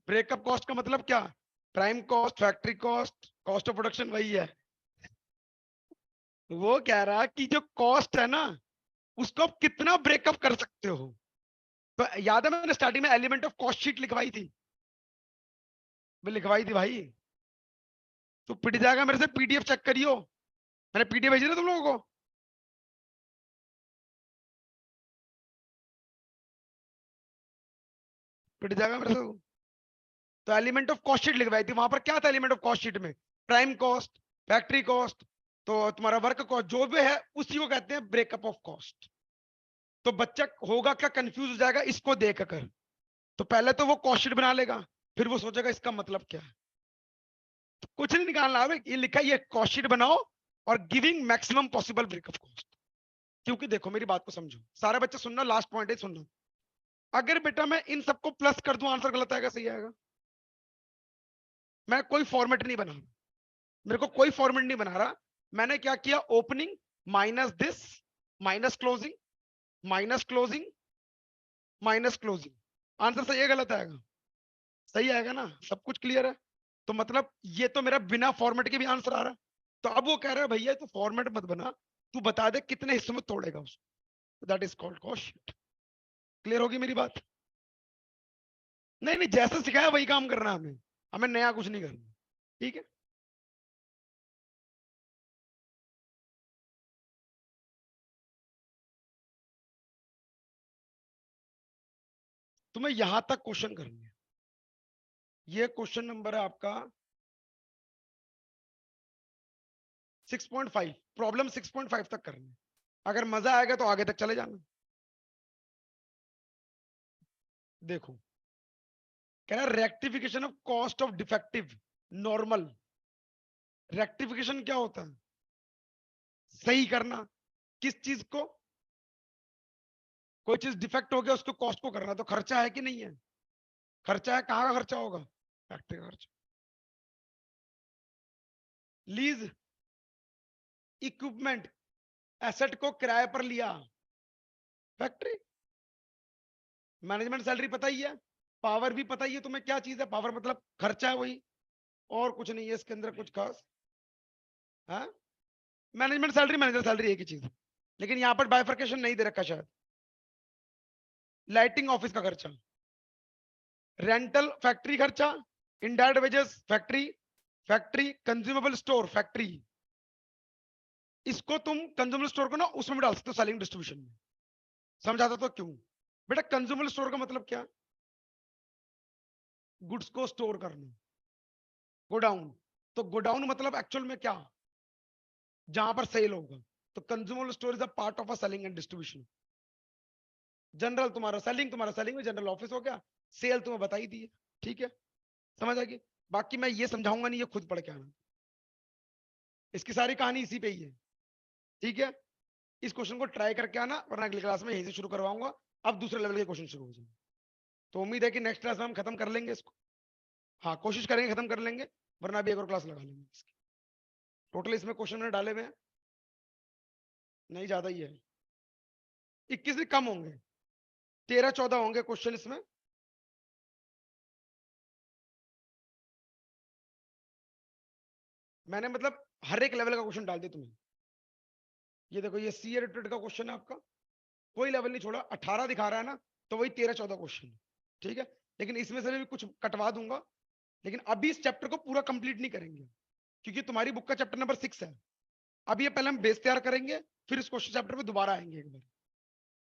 ब्रेकअप कॉस्ट का मतलब क्या? Prime cost, factory cost, cost of production, वही है। वो कह रहा कि जो कॉस्ट है ना, उसको आप कितना ब्रेकअप कर सकते हो। तो याद है मैंने स्टार्टिंग में एलिमेंट ऑफ कॉस्ट शीट लिखवाई थी, मैं लिखवाई थी भाई, तो पिट जाएगा मेरे से, PDF चेक करियो, मैंने PDF भेजी ना तुम लोगों को, पिट जाएगा मेरे से वो। तो एलिमेंट ऑफ कॉस्ट शीट लिखवाई थी, वहां पर क्या था एलिमेंट ऑफ कॉस्ट शीट में? प्राइम कॉस्ट, फैक्ट्री कॉस्ट, तो तुम्हारा वर्क कॉस्ट जो भी है उसी को कहते हैं ब्रेकअप ऑफ कॉस्ट। तो बच्चा होगा क्या, कंफ्यूज हो जाएगा इसको देख कर। तो पहले तो वो कॉस्ट शीट बना लेगा, फिर वो सोचेगा इसका मतलब क्या है। तो कुछ नहीं निकालना है, ये लिखा है ये कॉस्ट शीट बनाओ और giving maximum possible breakup cost. क्योंकि देखो मेरी बात को समझो, सारे बच्चे सुनना, लास्ट पॉइंट है सुनना। अगर बेटा मैं इन सबको प्लस कर दूं आंसर गलत आएगा सही आएगा? मैं कोई फॉर्मेट नहीं बना रहा, मेरे को कोई फॉर्मेट नहीं बना रहा। मैंने क्या किया, opening minus this minus closing minus closing minus closing. Answer सही है गलत आएगा? सही आएगा ना, सब कुछ क्लियर है। तो मतलब ये तो मेरा बिना फॉर्मेट के भी आंसर आ रहा है। तो अब वो कह रहा है भैया तू फॉर्मेट मत बना, तू बता दे कितने हिस्सों में तोड़ेगा उसको। That is called cost sheet. Clear होगी मेरी बात? नहीं नहीं, जैसा सिखाया वही काम करना है हमें, हमें नया कुछ नहीं करना। ठीक है, तुम्हें यहां तक क्वेश्चन करनी है। ये क्वेश्चन नंबर है आपका 6.5, प्रॉब्लम 6.5 तक करनी है। अगर मजा आएगा तो आगे तक चले जाना। देखो कह रहा rectification of cost of defective normal. Rectification क्या होता है? सही करना। किस चीज को? कोई चीज डिफेक्ट हो गया उसको कॉस्ट को करना, तो खर्चा है कि नहीं है? खर्चा है, कहाँ का खर्चा होगा? फैक्ट्री का खर्चा। लीज इक्विपमेंट, एसेट को किराए पर लिया, फैक्ट्री। मैनेजमेंट सैलरी पता ही है, पावर भी पता ही है तुम्हें क्या चीज है, पावर मतलब खर्चा है वही, और कुछ नहीं है इसके अंदर कुछ खास। हाँ, मैनेजमेंट सैलरी मैनेजर सैलरी एक ही चीज है, लेकिन यहाँ पर बाइफर्केशन नहीं दे रखा शायद। लाइटिंग ऑफिस का खर्चा, रेंटल फैक्ट्री खर्चा, indirect wages factory, factory consumable store factory. इसको तुम कंज्यूमेबल स्टोर को ना उसमें भी डाल सकते हो सेलिंग डिस्ट्रीब्यूशन में। समझाता तो क्यों बेटा, कंज्यूमेबल स्टोर का मतलब क्या? गुड्स को स्टोर करना, गोडाउन। तो गोडाउन मतलब एक्चुअल में क्या, जहां पर सेल होगा। तो consumable store is a part of a selling and distribution. General तुम्हारा सेलिंग में जनरल ऑफिस हो गया, सेल तुम्हें बता ही दी है। ठीक है, समझ आ गई? बाकी मैं ये समझाऊंगा नहीं, ये खुद पढ़ के आना, इसकी सारी कहानी इसी पे ही है। ठीक है, इस क्वेश्चन को ट्राई करके आना, वरना अगली क्लास में यहीं से शुरू करवाऊंगा। अब दूसरे लेवल के क्वेश्चन शुरू हो जाएंगे। तो उम्मीद है कि नेक्स्ट क्लास में हम खत्म कर लेंगे इसको। हाँ, कोशिश करेंगे खत्म कर लेंगे, वरना अभी एक और क्लास लगा लेंगे इसकी। टोटल इसमें क्वेश्चन मैंने डाले हुए हैं, नहीं ज्यादा ही है, 21 भी कम होंगे, 13-14 होंगे क्वेश्चन इसमें। मैंने मतलब हर एक लेवल का क्वेश्चन डाल दिया तुम्हें। ये देखो, ये सी रिलेटेड का क्वेश्चन है आपका, कोई लेवल नहीं छोड़ा, 18 दिखा रहा है ना, तो वही 13-14 क्वेश्चन। ठीक है, लेकिन इसमें से भी कुछ कटवा दूंगा। लेकिन अभी इस चैप्टर को पूरा कंप्लीट नहीं करेंगे, क्योंकि तुम्हारी बुक का चैप्टर नंबर 6 है। अभी ये पहले हम बेस तैयार करेंगे, फिर इस क्वेश्चन चैप्टर पे दोबारा आएंगे एक बार।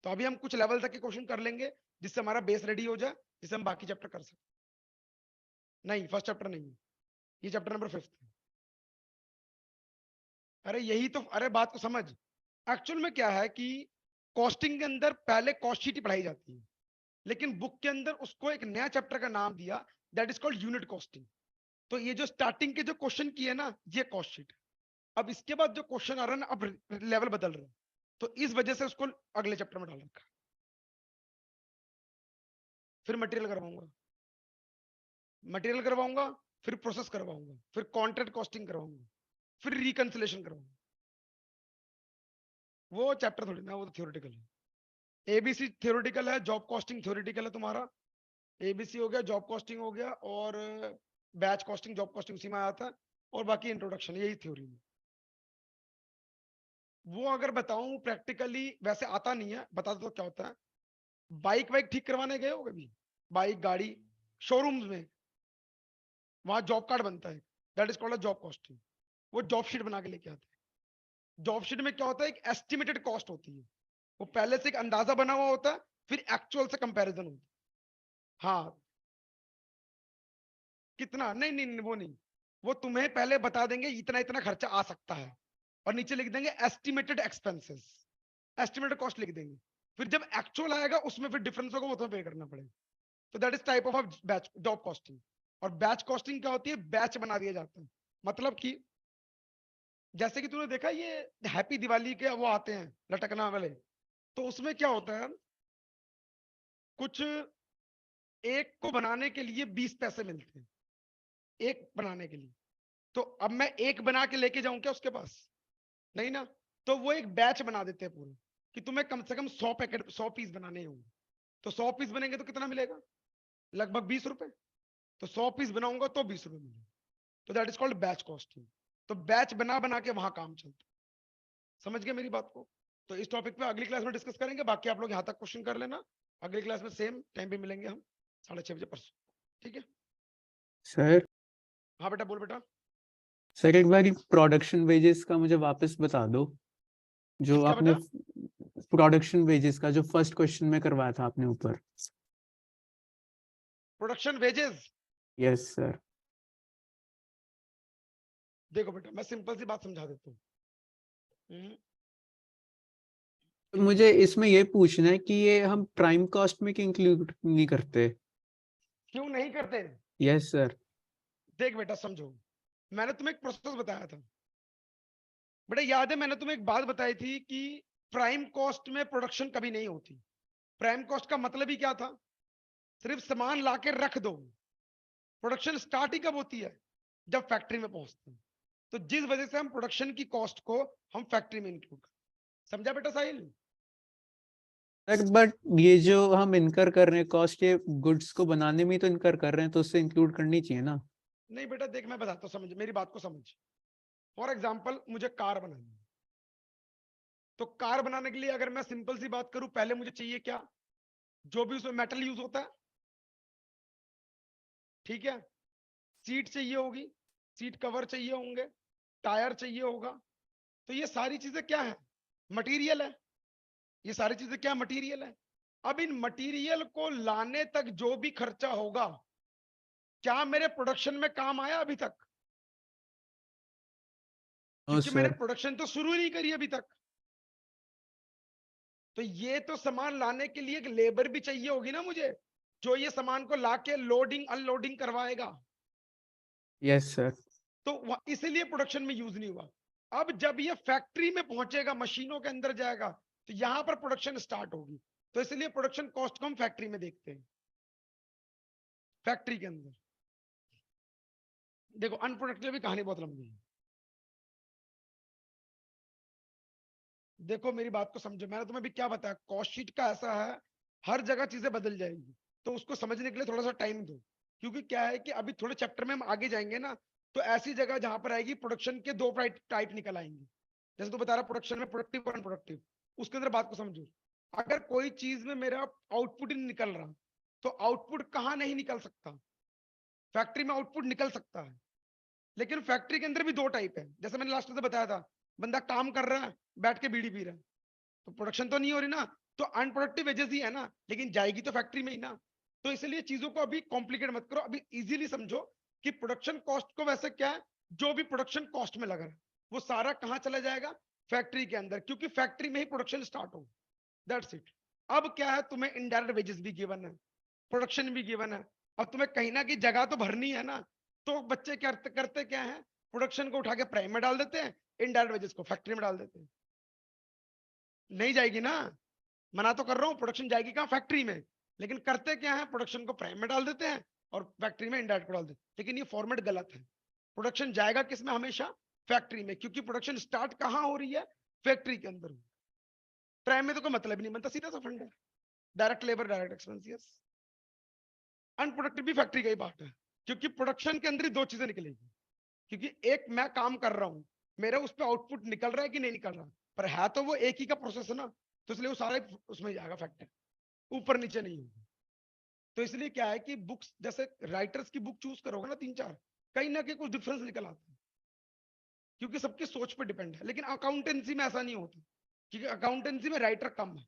तो अभी हम कुछ लेवल तक के क्वेश्चन कर लेंगे, जिससे हमारा बेस रेडी हो जाए, जिससे हम बाकी चैप्टर कर सकते। नहीं, फर्स्ट चैप्टर नहीं है, ये चैप्टर नंबर 5 है। अरे यही तो, अरे बात को समझ। एक्चुअल में क्या है कि कॉस्टिंग के अंदर पहले कॉस्ट शीट ही पढ़ाई जाती है, लेकिन बुक के अंदर उसको एक नया चैप्टर का नाम दिया, that is called unit costing. तो ये जो स्टार्टिंग के जो क्वेश्चन किए ना, ये कॉस्ट शीट है। अब इसके बाद जो क्वेश्चन आ रहा है ना, अब लेवल बदल रहा है, तो इस वजह से उसको अगले चैप्टर में डाल रखा है। फिर मटेरियल करवाऊंगा, मटेरियल करवाऊंगा, फिर प्रोसेस करवाऊंगा, फिर कॉन्ट्रैक्ट कॉस्टिंग करवाऊंगा, फिर रिकंसिलेशन करवाऊंगा। वो चैप्टर थोड़ी ना, वो तो थ्योरेटिकल है। एबीसी थ्योरेटिकल है, जॉब कॉस्टिंग थ्योरेटिकल है तुम्हारा। एबीसी हो गया, जॉब कॉस्टिंग हो गया, और बैच कॉस्टिंग जॉब कॉस्टिंग उसी में आया था, और बाकी इंट्रोडक्शन, यही थ्योरी में। वो अगर बताऊं प्रैक्टिकली वैसे आता नहीं है, बता दो तो क्या होता है। बाइक वाइक ठीक करवाने गए हो कभी? बाइक गाड़ी शोरूम्स में, वहां जॉब कार्ड बनता है, that is called job costing. वो जॉब शीट बना के लेके आते हैं। जॉब शीट में क्या होता है, एक एस्टिमेटेड कॉस्ट होती है, वो पहले से एक अंदाजा बना हुआ होता है, फिर एक्चुअल से कंपैरिजन होता है। हाँ, कितना, नहीं नहीं नहीं, वो नहीं, वो तुम्हें पहले बता देंगे इतना इतना खर्चा आ सकता है, और नीचे लिख देंगे एस्टिमेटेड एक्सपेंसेस, एस्टिमेटेड कॉस्ट लिख देंगे। फिर जब एक्चुअल आएगा उसमें फिर डिफरेंस होगा, वो तुम्हें पे करना पड़ेगा। तो that is type of batch job costing. और बैच कॉस्टिंग क्या होती है, बैच बना दिया जाता है, मतलब कि जैसे कि तूने देखा ये हैप्पी दिवाली के वो आते हैं लटकना वाले, तो उसमें क्या होता है, कुछ एक को बनाने के लिए 20 पैसे मिलते हैं, एक बनाने के लिए। तो अब मैं एक बना के लेके जाऊं क्या उसके पास, नहीं ना। तो वो एक बैच बना देते हैं पूरे, कि तुम्हें कम से कम 100 पैकेट 100 पीस बनाने होंगे। तो 100 पीस बनेंगे तो कितना मिलेगा, लगभग 20 रुपए। तो 100 पीस बनाऊंगा तो 20 रुपए मिलेंगे। तो that is called batch costing. तो बैच बना बना के वहां काम चलता है। समझ गए मेरी बात को। तो इस टॉपिक पे अगली क्लास में डिस्कस करेंगे, बाकी आप लोग यहाँ तक क्वेश्चन कर लेना। अगली क्लास में सेम टाइम पे मिलेंगे हम, 6:30 बजे परसों, ठीक है। सर हाँ बेटा, बोल बेटा। सर एक बार प्रोडक्शन वेजेस का मुझे वापस बता दो, जो किसका आपने बेटा? प्रोडक्शन वेजेस का जो फर्स्ट क्वेश्चन में करवाया था आपने ऊपर। Production wages. Yes sir. देखो बेटा, मैं सिंपल सी बात समझा देता हूँ। मुझे इसमें ये पूछना है कि ये हम प्राइम कॉस्ट में क्यों इंक्लूड नहीं करते। क्यों नहीं करते? Yes sir. देख बेटा समझो, मैंने तुम्हें एक प्रोसेस बताया था बेटा, याद है मैंने तुम्हें एक बात बताई थी कि प्राइम कॉस्ट में प्रोडक्शन कभी नहीं होती। प्राइम कॉस्ट का मतलब ही क्या था, सिर्फ सामान लाके रख दो। प्रोडक्शन स्टार्ट ही कब होती है, जब फैक्ट्री में पहुंचते हैं। तो जिस वजह से हम प्रोडक्शन की कॉस्ट को हम फैक्ट्री में इंक्लूड कर, समझा बेटा साहिल? सर बट ये जो हम इनकर कर रहे हैं कॉस्ट, ये गुड्स को बनाने में ही तो इनकर कर रहे हैं, तो उससे इंक्लूड करनी चाहिए ना। नहीं बेटा देख, मैं बताता हूँ, समझ मेरी बात को समझ। फॉर एग्जाम्पल मुझे कार बनानी है, तो कार बनाने के लिए अगर मैं सिंपल सी बात करूं, पहले मुझे चाहिए क्या, जो भी उसमें मेटल यूज होता है, ठीक है। सीट चाहिए होगी, सीट कवर चाहिए होंगे, टायर चाहिए होगा। तो ये सारी चीजें क्या है, मटेरियल है। ये सारी चीजें क्या, मटेरियल है। अब इन मटेरियल को लाने तक जो भी खर्चा होगा, क्या मेरे प्रोडक्शन में काम आया अभी तक? नो क्योंकि मैंने सर। प्रोडक्शन तो शुरू ही नहीं करी अभी तक। तो ये तो सामान लाने के लिए एक लेबर भी चाहिए होगी ना मुझे, जो ये सामान को लाके लोडिंग अनलोडिंग करवाएगा। Yes sir. तो इसलिए प्रोडक्शन में यूज नहीं हुआ। अब जब ये फैक्ट्री में पहुंचेगा, मशीनों के अंदर जाएगा, तो यहां पर प्रोडक्शन स्टार्ट होगी। तो इसलिए प्रोडक्शन कॉस्ट को हम फैक्ट्री में देखते हैं, फैक्ट्री के अंदर। देखो अनप्रोडक्टिव की कहानी बहुत लंबी है। देखो मेरी बात को समझो, मैंने तुम्हें भी क्या बताया, कॉस्ट शीट का ऐसा है, हर जगह चीजें बदल जाएंगी। तो उसको समझने के लिए थोड़ा सा टाइम दो, क्योंकि क्या है कि अभी थोड़े चैप्टर में हम आगे जाएंगे ना, तो ऐसी जगह जहां पर आएगी प्रोडक्शन के दो टाइप निकल आएंगे। जैसे तू बता रहा प्रोडक्शन में प्रोडक्टिव और अनप्रोडक्टिव, उसके अंदर बात को समझो। अगर कोई चीज में मेरा आउटपुट ही नहीं निकल रहा, तो आउटपुट कहाँ नहीं निकल सकता, फैक्ट्री में आउटपुट निकल सकता है। लेकिन फैक्ट्री के अंदर भी दो टाइप है, जैसे मैंने लास्ट में बताया था, बंदा काम कर रहा है, बैठ के बीड़ी पी रहा है, तो प्रोडक्शन तो नहीं हो रही ना, तो अनप्रोडक्टिव वेजेस ही है ना, लेकिन जाएगी तो फैक्ट्री में ही ना। तो इसलिए चीजों को अभी कॉम्प्लिकेट मत करो, अभी इजीली समझो कि प्रोडक्शन कॉस्ट को वैसे क्या है, जो भी प्रोडक्शन कॉस्ट में लगा है वो सारा कहां चला जाएगा, फैक्ट्री के अंदर, क्योंकि फैक्ट्री में ही प्रोडक्शन स्टार्ट हो। That's it. अब क्या है, तुम्हें इनडायरेक्ट वेजेस भी गिवन है, प्रोडक्शन भी गिवन है, अब तुम्हें कहीं ना कहीं जगह तो भरनी है ना। तो बच्चे करते करते क्या है, प्रोडक्शन को उठा के प्राइम में डाल देते हैं, इनडायरेक्ट वेजेस को फैक्ट्री में डाल देते हैं। नहीं जाएगी ना, मना तो कर रहा हूं, प्रोडक्शन जाएगी कहां, फैक्ट्री में। लेकिन करते क्या है, प्रोडक्शन को प्राइम में डाल देते हैं और फैक्ट्री में इनडायरेक्ट को डाल देते हैं। लेकिन ये फॉर्मेट गलत है। प्रोडक्शन जाएगा किसमें, हमेशा फैक्ट्री में, क्योंकि प्रोडक्शन स्टार्ट कहां हो रही है, फैक्ट्री के अंदर। प्राइम में तो कोई मतलब ही नहीं बनता, सीधा सा फंड है, डायरेक्ट लेबर डायरेक्ट एक्सपेंसियस। अनप्रोडक्टिव भी फैक्ट्री का ही पार्ट है, क्योंकि प्रोडक्शन के अंदर ही दो चीजें निकलेगी। क्योंकि एक मैं काम कर रहा हूं, मेरा उस पर आउटपुट निकल रहा है कि नहीं निकल रहा, पर है तो वो एक ही का प्रोसेस है ना, तो इसलिए वो सारा उसमें जाएगा फैक्ट्री, ऊपर नीचे नहीं होगा। तो इसलिए क्या है कि बुक्स, जैसे राइटर्स की बुक चूज करोगे ना 3-4, कहीं ना कहीं कुछ डिफरेंस निकल आता है, क्योंकि सबकी सोच पर डिपेंड है। लेकिन अकाउंटेंसी में ऐसा नहीं होता, क्योंकि अकाउंटेंसी में राइटर कम है,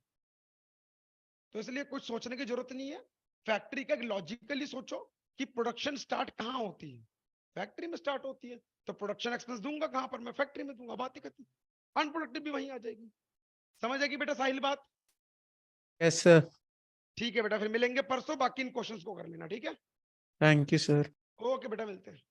तो इसलिए कुछ सोचने की जरूरत नहीं है। फैक्ट्री का लॉजिकली सोचो, कि प्रोडक्शन स्टार्ट कहाँ होती है, फैक्ट्री में स्टार्ट होती है, तो प्रोडक्शन एक्सपेंस दूंगा कहाँ पर, मैं फैक्ट्री में दूंगा, बात ही खत्म। अनप्रोडक्टिव भी वहीं आ जाएगी। समझ आएगी बेटा साहिल बात? यस सर, ठीक है बेटा, फिर मिलेंगे परसों, बाकी इन क्वेश्चंस को कर लेना, ठीक है? Thank you sir. ओके बेटा, मिलते हैं।